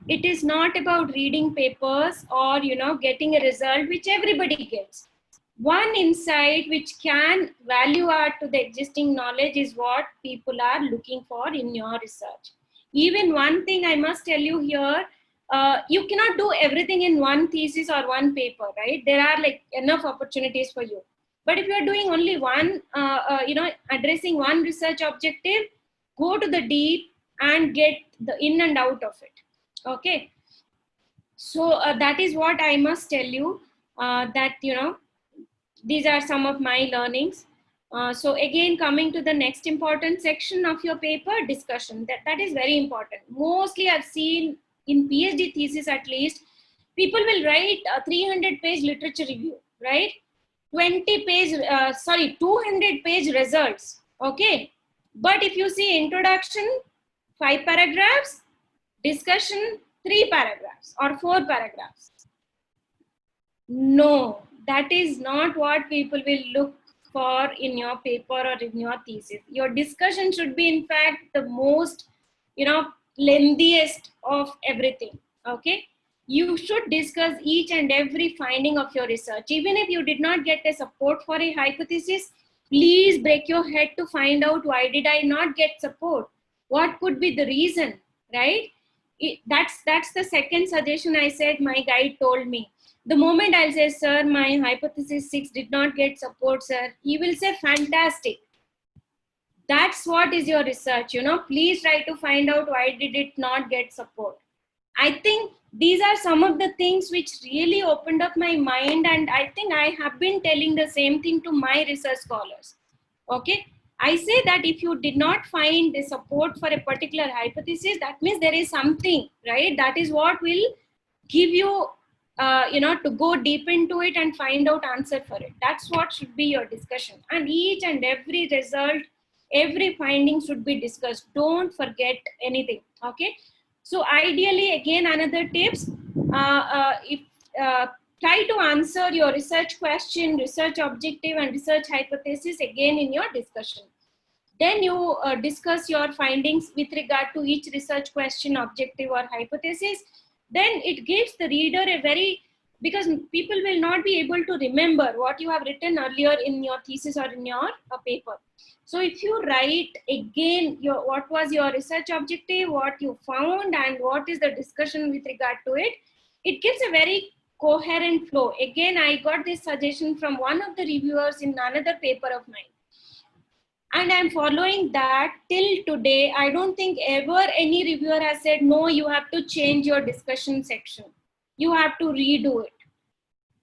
it is not about reading papers or, getting a result which everybody gets. One insight which can value add to the existing knowledge is what people are looking for in your research. Even one thing I must tell you here, you cannot do everything in one thesis or one paper, right? There are like enough opportunities for you. But if you are doing only one, addressing one research objective, go to the deep and get the in and out of it. Okay. So that is what I must tell you, that, these are some of my learnings. So again, coming to the next important section of your paper, discussion. That is very important. Mostly I've seen in PhD thesis, at least, people will write a 300-page literature review, right? 200-page results. Okay. But if you see introduction, 5 paragraphs, discussion, 3 paragraphs or 4 paragraphs. No, that is not what people will look for in your paper or in your thesis. Your discussion should be, in fact, the most, lengthiest of everything. Okay. You should discuss each and every finding of your research. Even if you did not get a support for a hypothesis, please break your head to find out, why did I not get support? What could be the reason, right? That's the second suggestion I said my guide told me. The moment I'll say, sir, my hypothesis 6 did not get support, sir, he will say, fantastic. That's what is your research, please try to find out why did it not get support. I think these are some of the things which really opened up my mind, and I think I have been telling the same thing to my research scholars. Okay. I say that if you did not find the support for a particular hypothesis, that means there is something, right? That is what will give you, to go deep into it and find out answer for it. That's what should be your discussion. And each and every result, every finding should be discussed. Don't forget anything. Okay. So ideally, again, another tips, try to answer your research question, research objective, and research hypothesis again in your discussion. Then you discuss your findings with regard to each research question, objective, or hypothesis. Then it gives the reader because people will not be able to remember what you have written earlier in your thesis or in your paper. So if you write again what was your research objective, what you found, and what is the discussion with regard to it, it gives a very coherent flow. Again, I got this suggestion from one of the reviewers in another paper of mine. And I'm following that till today. I don't think ever any reviewer has said, no, you have to change your discussion section. You have to redo it.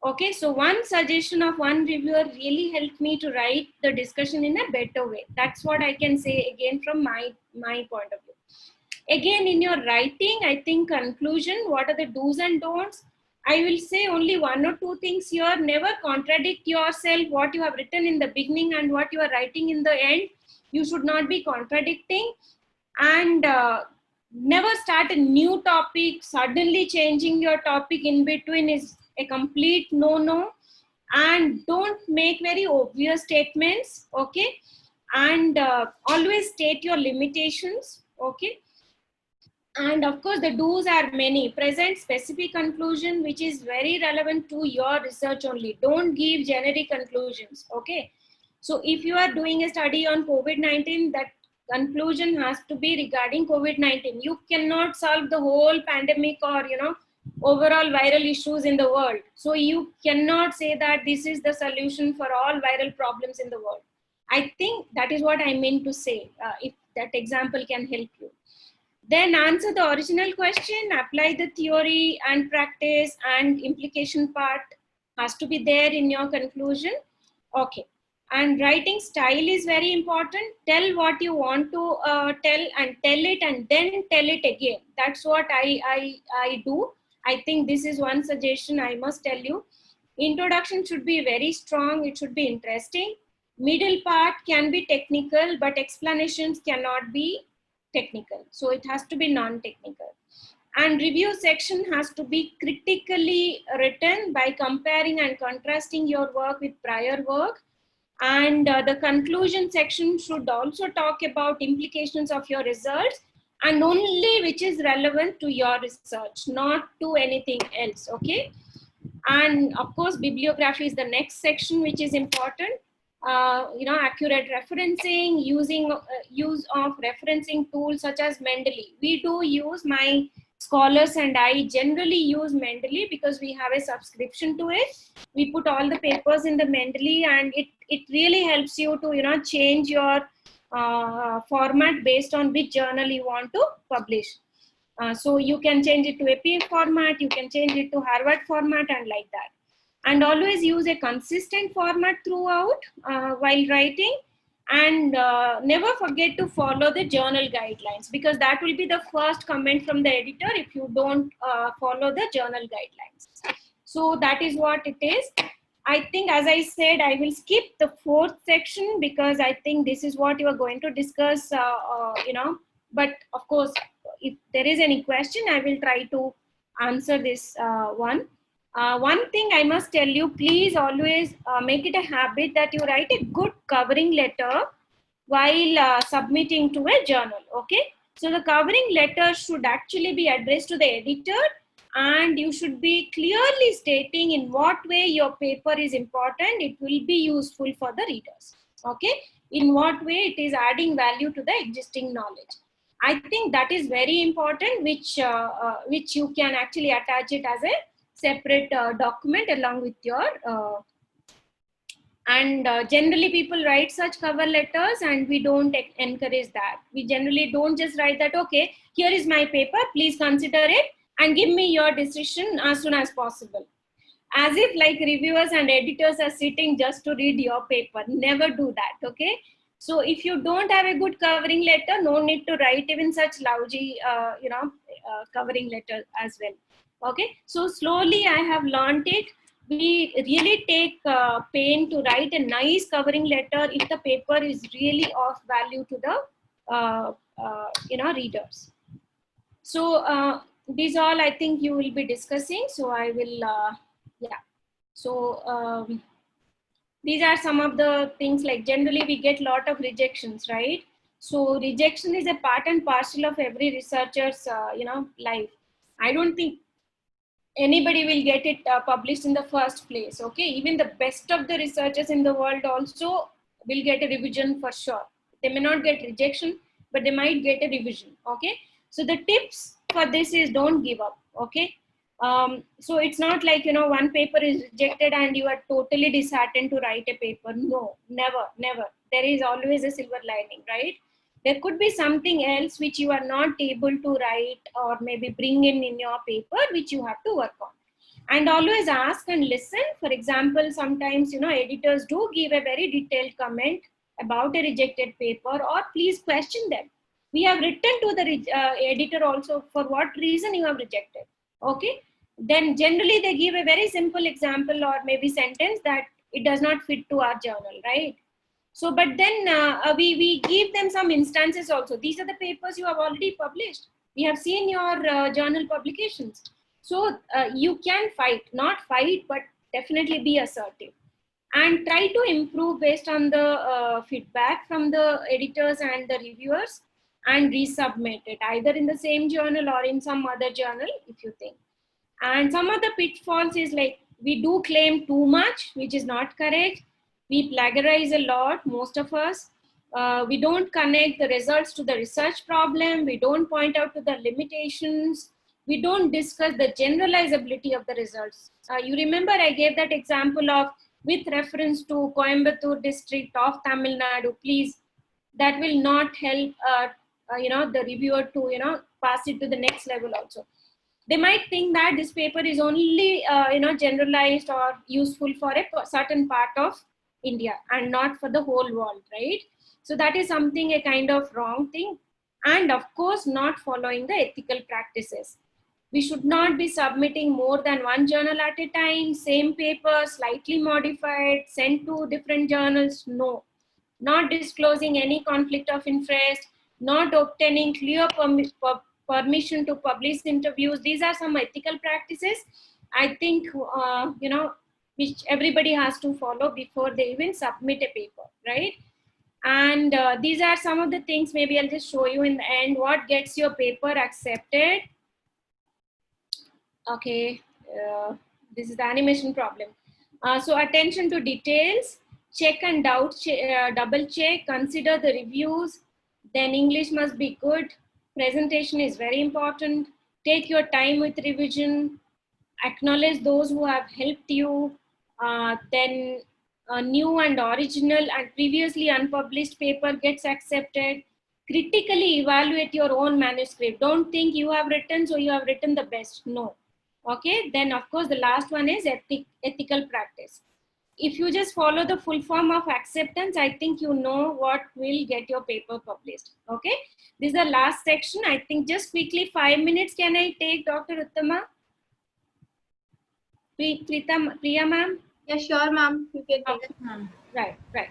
Okay, so one suggestion of one reviewer really helped me to write the discussion in a better way. That's what I can say again from my point of view. Again, in your writing, I think conclusion, what are the do's and don'ts? I will say only 1 or 2 things here. Never contradict yourself, what you have written in the beginning and what you are writing in the end. You should not be contradicting. And never start a new topic. Suddenly changing your topic in between is a complete no-no. And don't make very obvious statements. Okay. And always state your limitations. Okay. And of course, the do's are many. Present specific conclusion, which is very relevant to your research only. Don't give generic conclusions, okay? So if you are doing a study on COVID-19, that conclusion has to be regarding COVID-19. You cannot solve the whole pandemic or, overall viral issues in the world. So you cannot say that this is the solution for all viral problems in the world. I think that is what I meant to say, if that example can help you. Then answer the original question, apply the theory and practice, and implication part has to be there in your conclusion. Okay. And writing style is very important. Tell what you want to tell, and tell it and then tell it again. That's what I do. I think this is one suggestion I must tell you. Introduction should be very strong. It should be interesting. Middle part can be technical, but explanations cannot be technical. So it has to be non-technical. And review section has to be critically written by comparing and contrasting your work with prior work. And the conclusion section should also talk about implications of your results, and only which is relevant to your research, not to anything else, okay? And of course, bibliography is the next section, which is important. Accurate referencing, use of referencing tools such as Mendeley. We do use, my scholars and I generally use Mendeley because we have a subscription to it. We put all the papers in the Mendeley, and it really helps you to change your format based on which journal you want to publish. So you can change it to APA format, you can change it to Harvard format, and like that. And always use a consistent format throughout while writing, and never forget to follow the journal guidelines, because that will be the first comment from the editor if you don't follow the journal guidelines. So that is what it is. I think, as I said, I will skip the fourth section because I think this is what you are going to discuss, but of course, if there is any question, I will try to answer this one. One thing I must tell you, please always make it a habit that you write a good covering letter while submitting to a journal, okay? So the covering letter should actually be addressed to the editor, and you should be clearly stating in what way your paper is important, it will be useful for the readers, okay? In what way it is adding value to the existing knowledge. I think that is very important, which you can actually attach it as a separate document along with your generally people write such cover letters, and we don't encourage that. We generally don't just write that, okay, here is my paper, please consider it and give me your decision as soon as possible, as if like reviewers and editors are sitting just to read your paper. Never do that, okay? So if you don't have a good covering letter, no need to write even such lousy covering letter as well. Okay, so slowly I have learned it. We really take pain to write a nice covering letter if the paper is really of value to the readers. So these all I think you will be discussing. So I will So these are some of the things, like generally we get a lot of rejections, right? So rejection is a part and parcel of every researcher's life. I don't think anybody will get it published in the first place, okay? Even the best of the researchers in the world also will get a revision for sure. They may not get rejection, but they might get a revision, okay? So the tips for this is don't give up, okay? So it's not like, one paper is rejected and you are totally disheartened to write a paper. No, never, never. There is always a silver lining, right? There could be something else which you are not able to write or maybe bring in your paper, which you have to work on. And always ask and listen. For example, sometimes, editors do give a very detailed comment about a rejected paper, or please question them. We have written to the editor also for what reason you have rejected, okay? Then generally they give a very simple example or maybe sentence that it does not fit to our journal, right? So, but then we give them some instances also. These are the papers you have already published. We have seen your journal publications. So you can fight, not fight, but definitely be assertive. And try to improve based on the feedback from the editors and the reviewers. and resubmit it either in the same journal or in some other journal if you think. And some of the pitfalls is like we do claim too much, which is not correct. We plagiarize a lot, most of us. We don't connect the results to the research problem. We don't point out to the limitations. We don't discuss the generalizability of the results. You remember I gave that example of with reference to Coimbatore district of Tamil Nadu, please, that will not help the reviewer to pass it to the next level also. They might think that this paper is only generalized or useful for a certain part of India and not for the whole world, right? So that is something a kind of wrong thing. And of course, not following the ethical practices. We should not be submitting more than one journal at a time, same paper, slightly modified, sent to different journals. No. Not disclosing any conflict of interest, not obtaining clear permission to publish interviews. These are some ethical practices, I think, which everybody has to follow before they even submit a paper, right? And these are some of the things, maybe I'll just show you in the end, what gets your paper accepted. Okay, this is the animation problem. So attention to details, check and double check, consider the reviews, then English must be good, presentation is very important, take your time with revision, acknowledge those who have helped you, then a new and original and previously unpublished paper gets accepted. Critically evaluate your own manuscript. Don't think you have written, so you have written the best. No. Okay, then of course the last one is ethical practice. If you just follow the full form of acceptance, I think you know what will get your paper published. Okay, this is the last section. I think just quickly 5 minutes can I take, Dr. Uttama? Priya ma'am? Yeah, sure, ma'am. You can take it. Right.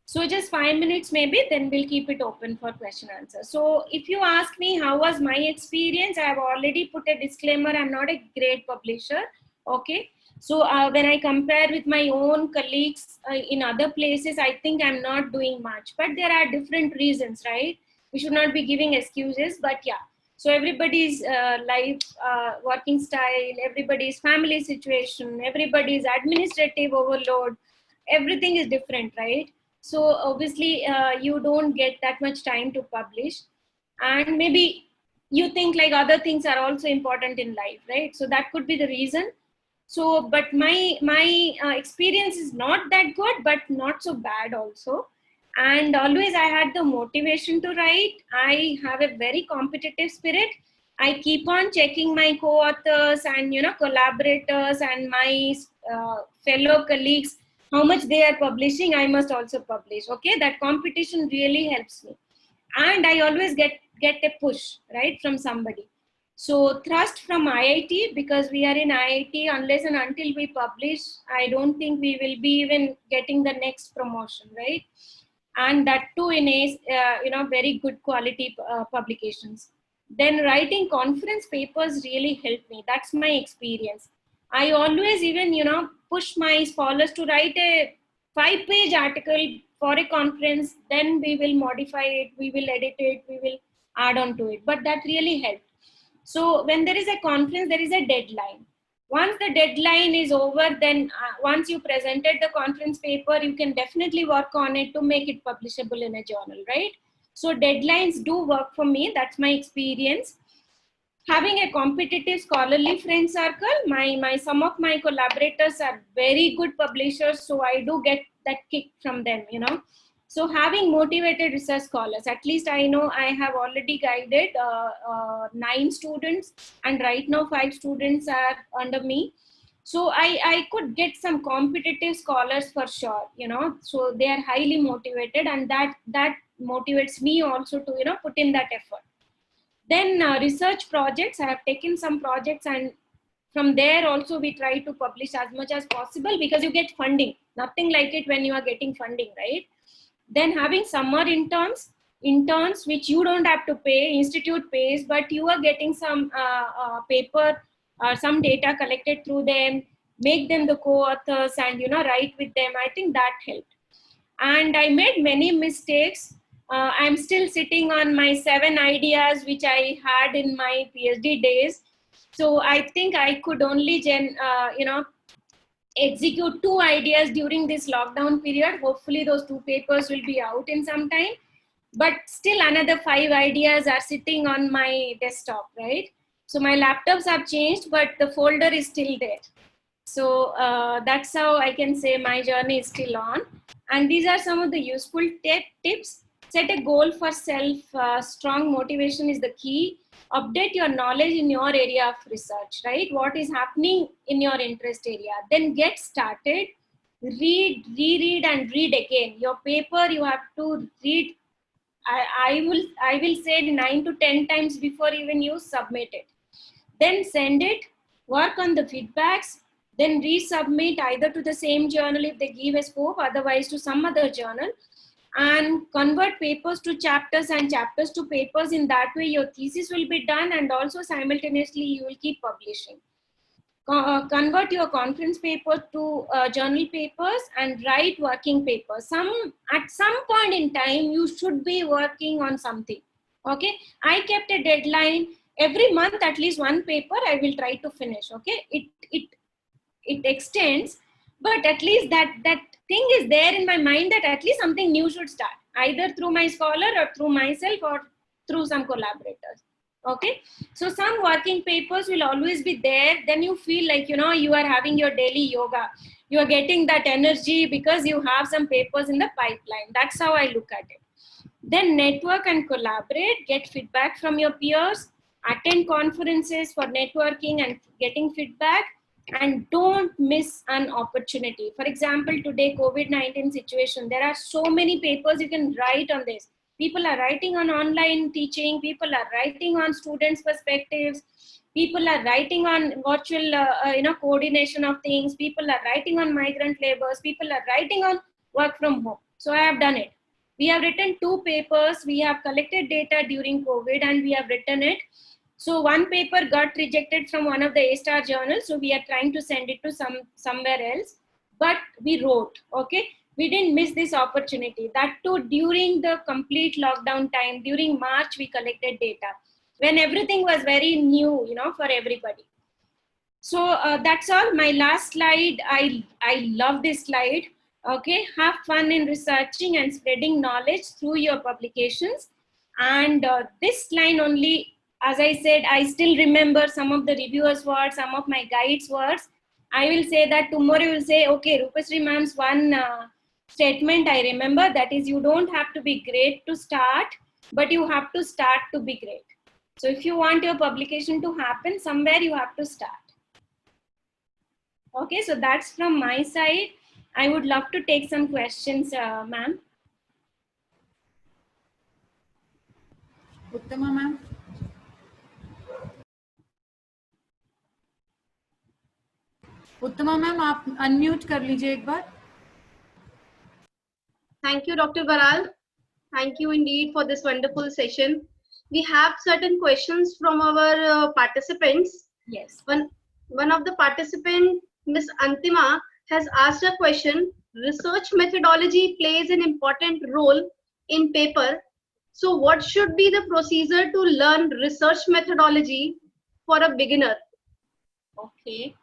So just 5 minutes maybe, then we'll keep it open for question answer. So if you ask me how was my experience, I have already put a disclaimer. I'm not a great publisher. Okay. So when I compare with my own colleagues in other places, I think I'm not doing much, but there are different reasons, right? We should not be giving excuses, but yeah. So everybody's life, working style, everybody's family situation, everybody's administrative overload, everything is different, right? So obviously you don't get that much time to publish, and maybe you think like other things are also important in life, right? So that could be the reason. So, but my experience is not that good, but not so bad also. And always I had the motivation to write. I have a very competitive spirit. I keep on checking my co-authors and collaborators and my fellow colleagues, how much they are publishing. I must also publish. Okay, that competition really helps me, and I always get a push, right, from somebody. So thrust from IIT, because we are in IIT, unless and until we publish, I don't think we will be even getting the next promotion, right? And that too in a very good quality publications. Then writing conference papers really helped me. That's my experience. I always even push my scholars to write a 5-page article for a conference. Then we will modify it, we will edit it, we will add on to it. But that really helped. So when there is a conference, there is a deadline. Once the deadline is over, then once you presented the conference paper, you can definitely work on it to make it publishable in a journal, right? So deadlines do work for me. That's my experience. Having a competitive scholarly friend circle, some of my collaborators are very good publishers, so I do get that kick from them, So having motivated research scholars, at least I know I have already guided 9 students, and right now 5 students are under me. So I could get some competitive scholars for sure, so they are highly motivated, and that motivates me also to, put in that effort. Then research projects, I have taken some projects, and from there also we try to publish as much as possible, because you get funding. Nothing like it when you are getting funding, right? Then having summer interns which you don't have to pay, institute pays, but you are getting some paper or some data collected through them, make them the co-authors and write with them. I think that helped. And I made many mistakes I'm still sitting on my 7 ideas which I had in my PhD days. So I think I could only execute 2 ideas during this lockdown period. Hopefully those 2 papers will be out in some time, but still another 5 ideas are sitting on my desktop, right? So my laptops have changed, but the folder is still there. So that's how I can say my journey is still on. And these are some of the useful tips. Set a goal for self. Strong motivation is the key. Update your knowledge in your area of research, right? What is happening in your interest area. Then get started. Read, reread, and read again. Your paper you have to read. I will say 9 to 10 times before even you submit it. Then send it. Work on the feedbacks. Then resubmit either to the same journal if they give a scope, otherwise to some other journal, and convert papers to chapters and chapters to papers. In that way, your thesis will be done, and also simultaneously you will keep publishing. Convert your conference paper to journal papers and write working papers. At some point in time, you should be working on something. Okay, I kept a deadline every month, at least 1 paper I will try to finish. Okay, it extends, but at least that thing is there in my mind that at least something new should start, either through my scholar or through myself or through some collaborators. Okay, so some working papers will always be there. Then you feel like, you are having your daily yoga, you are getting that energy because you have some papers in the pipeline. That's how I look at it. Then network and collaborate, get feedback from your peers, attend conferences for networking and getting feedback, and don't miss an opportunity. For example, today COVID-19 situation, there are so many papers you can write on this. People are writing on online teaching, people are writing on students' perspectives, people are writing on virtual coordination of things, people are writing on migrant labors, people are writing on work from home. So I have done it. We have written 2 papers. We have collected data during COVID and we have written it. So 1 paper got rejected from one of the A-star journals. So we are trying to send it to somewhere else. But we wrote, okay? We didn't miss this opportunity. That too during the complete lockdown time, during March, we collected data when everything was very new, for everybody. So that's all. My last slide. I love this slide. Okay, have fun in researching and spreading knowledge through your publications. And this line only, as I said, I still remember some of the reviewers' words, some of my guides' words. I will say that tomorrow you will say, okay, Rupasri ma'am's one statement I remember, that is, you don't have to be great to start, but you have to start to be great. So if you want your publication to happen, somewhere you have to start. Okay, so that's from my side. I would love to take some questions, ma'am. Uttama ma'am. Uttama ma'am, आप unmute कर लीजिए एक बार. Thank you, Dr. Baral. Thank you indeed for this wonderful session. We have certain questions from our participants. Yes. One of the participants, Ms. Antima, has asked a question. Research methodology plays an important role in paper. So what should be the procedure to learn research methodology for a beginner? Okay.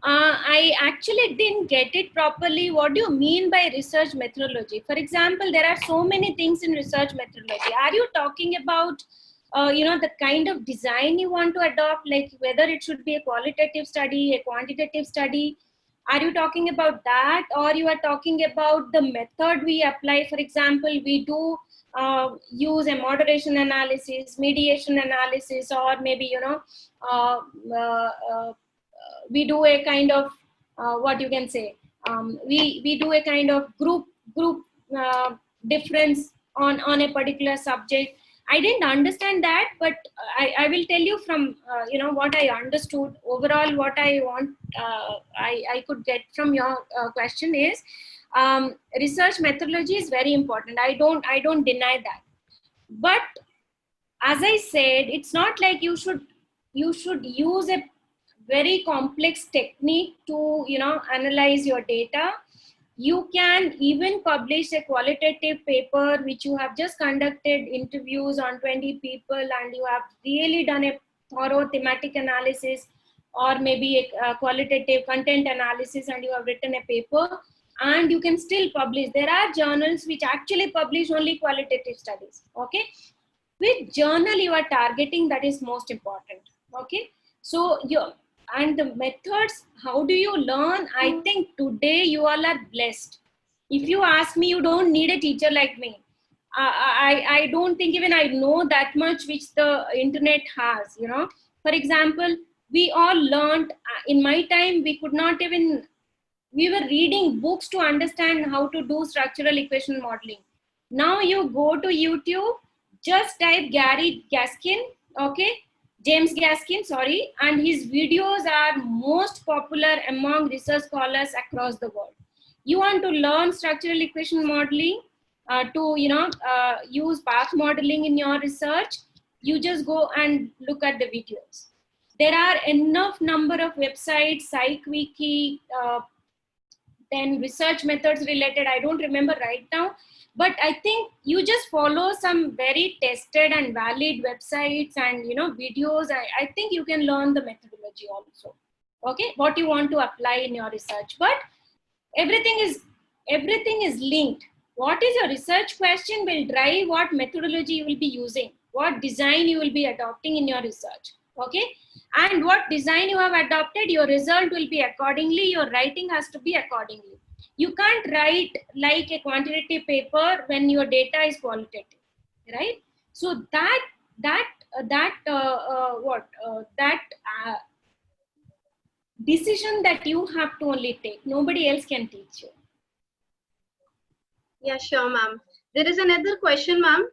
I actually didn't get it properly. What do you mean by research methodology? For example, there are so many things in research methodology. Are you talking about, the kind of design you want to adopt, like whether it should be a qualitative study, a quantitative study? Are you talking about that, or you are talking about the method we apply? For example, we do use a moderation analysis, mediation analysis, or maybe, we do a kind of what you can say, we do a kind of group difference on a particular subject. I didn't understand that, but I will tell you from what I understood. Overall, what I want I could get from your question is, research methodology is very important. I don't deny that, but as I said, it's not like you should use a very complex technique to analyze your data. You can even publish a qualitative paper which you have just conducted interviews on 20 people and you have really done a thorough thematic analysis or maybe a qualitative content analysis and you have written a paper and you can still publish. There are journals which actually publish only qualitative studies. Okay, which journal you are targeting, that is most important. Okay, so and the methods, how do you learn? I think today you all are blessed. If you ask me, you don't need a teacher like me. I don't think even I know that much which the internet has, you know. For example, we all learned, in my time we could not even, we were reading books to understand how to do structural equation modeling. Now you go to YouTube, just type Gary Gaskin, okay, James Gaskin, sorry, and his videos are most popular among research scholars across the world. You want to learn structural equation modeling to, you know, use path modeling in your research, you just go and look at the videos. There are enough number of websites, PsycWiki, then research methods related, I don't remember right now, but I think you just follow some very tested and valid websites and, you know, videos. I think you can learn the methodology also, okay, what you want to apply in your research. But everything is linked. What is your research question will drive what methodology you will be using, what design you will be adopting in your research. Okay, and what design you have adopted, your result will be accordingly, your writing has to be accordingly. You can't write like a quantitative paper when your data is qualitative, right? So that decision that you have to only take, nobody else can teach you. Yeah, sure, ma'am. There is another question, ma'am.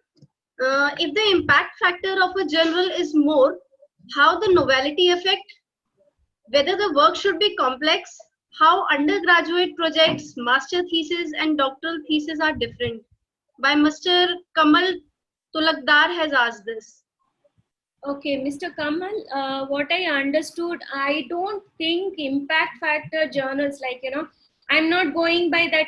If the impact factor of a journal is more, how the novelty effect, whether the work should be complex, how undergraduate projects, master thesis and doctoral thesis are different. By Mr. Kamal Tulakdar has asked this. Okay, Mr. Kamal, what I understood, I don't think impact factor journals, like, you know, I'm not going by that,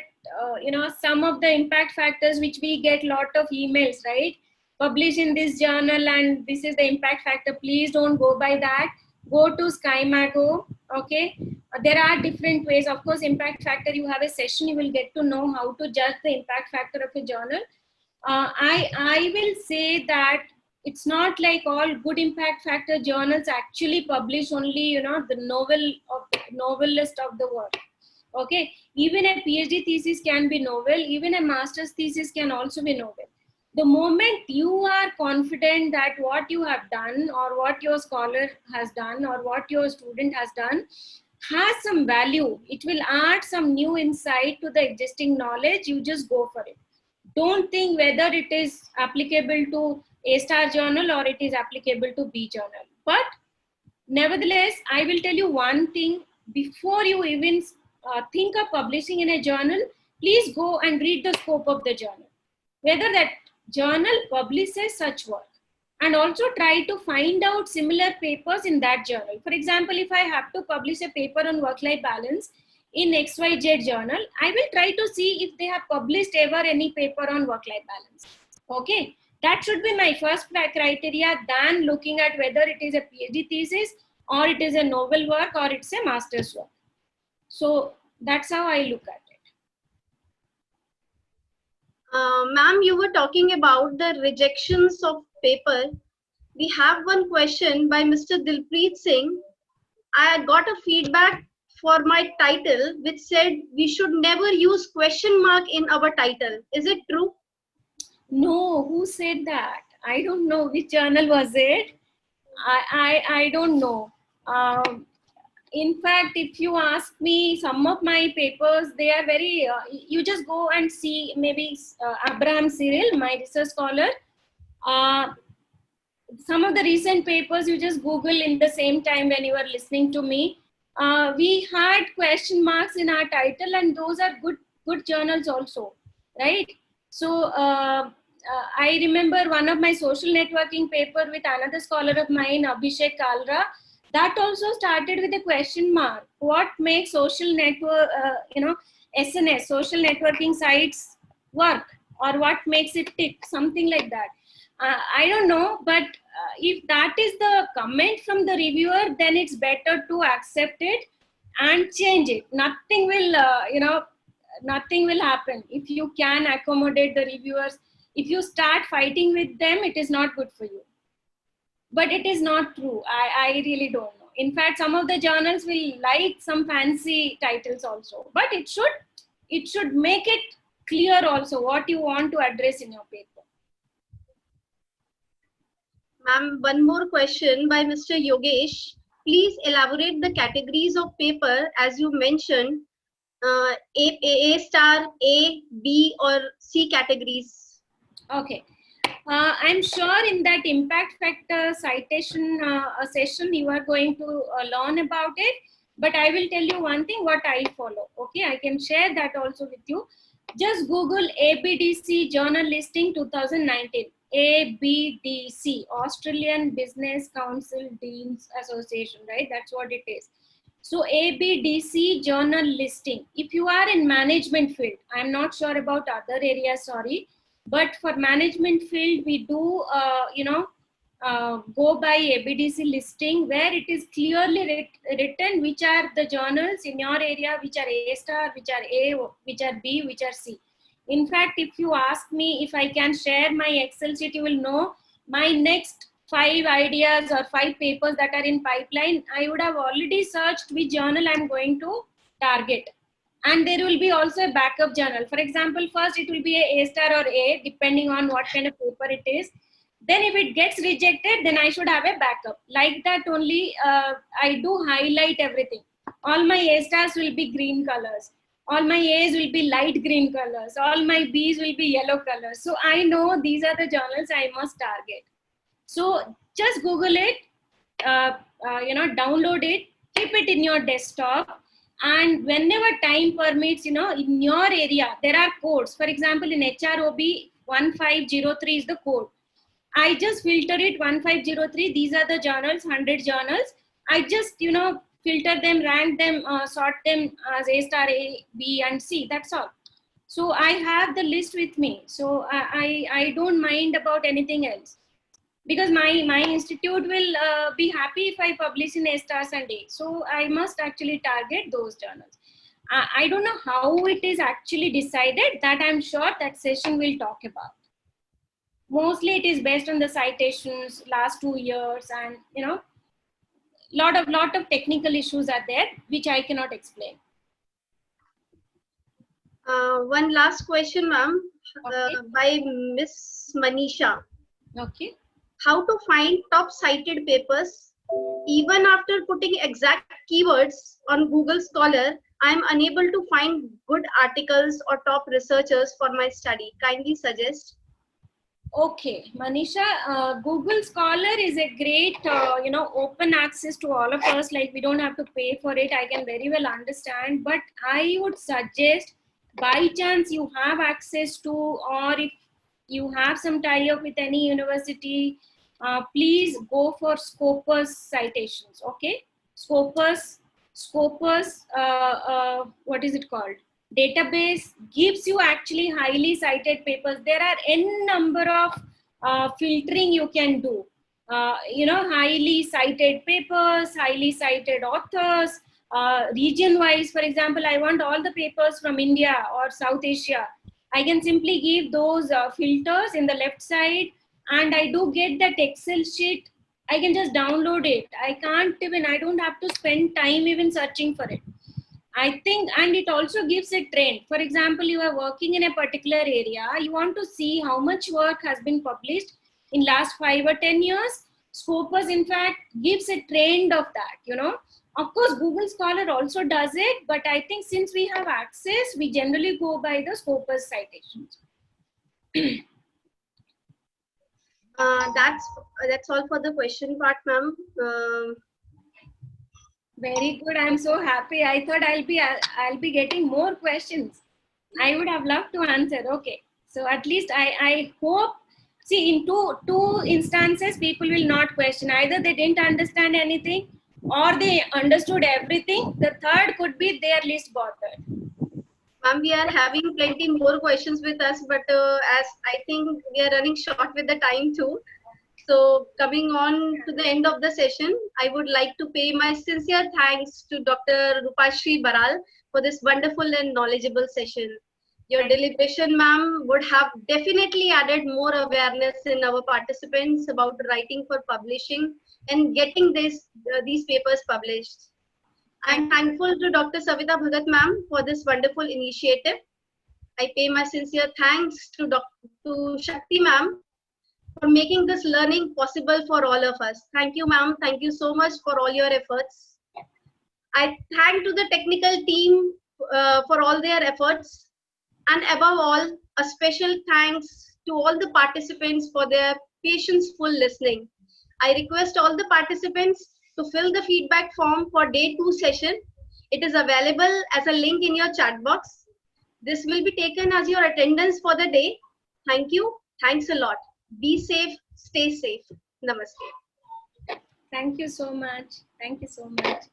you know, some of the impact factors which we get lot of emails, right? Publish in this journal and this is the impact factor. Please don't go by that. Go to SkyMago, okay? There are different ways. Of course, impact factor, you have a session, you will get to know how to judge the impact factor of a journal. I will say that it's not like all good impact factor journals actually publish only, you know, the novelist of the world. Okay, even a PhD thesis can be novel, even a master's thesis can also be novel. The moment you are confident that what you have done or what your scholar has done or what your student has done has some value, it will add some new insight to the existing knowledge, you just go for it. Don't think whether it is applicable to A-star journal or it is applicable to B journal. But nevertheless, I will tell you one thing, before you even think of publishing in a journal, please go and read the scope of the journal, whether that journal publishes such work, and also try to find out similar papers in that journal. For example, if I have to publish a paper on work-life balance in XYZ journal, I will try to see if they have published ever any paper on work-life balance. Okay, that should be my first criteria than looking at whether it is a PhD thesis or it is a novel work or it's a master's work. So that's how I look at it. Ma'am, you were talking about the rejections of paper. We have one question by Mr. Dilpreet Singh. I got a feedback for my title which said we should never use question mark in our title. Is it true? No, who said that? I don't know which journal was it. I don't know. In fact, if you ask me, some of my papers, they are very, you just go and see maybe Abraham Cyril, my research scholar. Some of the recent papers, you just Google in the same time when you are listening to me. We had question marks in our title, and those are good journals also, right? So I remember one of my social networking paper with another scholar of mine, Abhishek Kalra, that also started with a question mark. What makes social network, SNS, social networking sites work, or what makes it tick, something like that. I don't know, but if that is the comment from the reviewer, then it's better to accept it and change it. Nothing will, nothing will happen. If you can accommodate the reviewers, if you start fighting with them, it is not good for you. But it is not true. I really don't know. In fact, some of the journals will like some fancy titles also, but it should make it clear also what you want to address in your paper. Ma'am, one more question by Mr. Yogesh. Please elaborate the categories of paper as you mentioned, A star, A, B or C categories. Okay. I'm sure in that impact factor citation session, you are going to learn about it. But I will tell you one thing, what I follow. Okay, I can share that also with you. Just Google ABDC journal listing 2019. ABDC, Australian Business Council Deans Association, right? That's what it is. So ABDC journal listing. If you are in management field, I'm not sure about other areas, sorry. But for management field, we do, go by ABDC listing where it is clearly written which are the journals in your area, which are A star, which are A, which are B, which are C. In fact, if you ask me if I can share my Excel sheet, you will know my next 5 ideas or 5 papers that are in pipeline. I would have already searched which journal I'm going to target. And there will be also a backup journal. For example, first it will be a star or A, depending on what kind of paper it is. Then if it gets rejected, then I should have a backup. Like that only, I do highlight everything. All my A stars will be green colors. All my A's will be light green colors. All my B's will be yellow colors. So I know these are the journals I must target. So just Google it, download it, keep it in your desktop. And whenever time permits, in your area, there are codes. For example, in HROB 1503 is the code. I just filter it 1503. These are the journals, 100 journals. I just, filter them, rank them, sort them as A star, A, B, and C. That's all. So I have the list with me. So I don't mind about anything else. Because my institute will be happy if I publish in A stars and A. So I must actually target those journals. I don't know how it is actually decided. That I'm sure that session will talk about. Mostly it is based on the citations last 2 years, and lot of technical issues are there which I cannot explain. One last question, ma'am, Okay. by Miss Manisha. Okay. How to find top cited papers? Even after putting exact keywords on Google Scholar, I am unable to find good articles or top researchers for my study. Kindly suggest. Okay, Manisha, Google Scholar is a great, open access to all of us. Like, we don't have to pay for it. I can very well understand. But I would suggest, by chance you have access to, or if you have some tie-up with any university, please go for Scopus citations, okay? Scopus, what is it called? Database gives you actually highly cited papers. There are n number of filtering you can do. Highly cited papers, highly cited authors, region-wise. For example, I want all the papers from India or South Asia. I can simply give those filters in the left side, and I do get that Excel sheet. I can just download it. I don't have to spend time even searching for it. I think, and it also gives a trend. For example, you are working in a particular area, you want to see how much work has been published in last 5 or 10 years. Scopus, in fact, gives a trend of that, Of course, Google Scholar also does it, but I think since we have access, we generally go by the Scopus citations. That's all for the question part, ma'am. Very good. I'm so happy. I thought I'll be getting more questions. I would have loved to answer. Okay. So at least I hope, see, in two instances, people will not question. Either they didn't understand anything or they understood everything. The third could be they are least bothered. Ma'am, we are having plenty more questions with us, but as I think we are running short with the time too. So coming on to the end of the session, I would like to pay my sincere thanks to Dr. Rupashri Baral for this wonderful and knowledgeable session. Your deliberation, ma'am, would have definitely added more awareness in our participants about writing for publishing and getting these papers published. I'm thankful to Dr. Savita Bhagat, ma'am, for this wonderful initiative. I pay my sincere thanks to Shakti, ma'am, for making this learning possible for all of us. Thank you, ma'am. Thank you so much for all your efforts. I thank to the technical team for all their efforts. And above all, a special thanks to all the participants for their patience-full listening. I request all the participants to fill the feedback form for day 2 session. It is available as a link in your chat box. This will be taken as your attendance for the day. Thank you. Thanks a lot. Be safe. Stay safe. Namaste. Thank you so much. Thank you so much.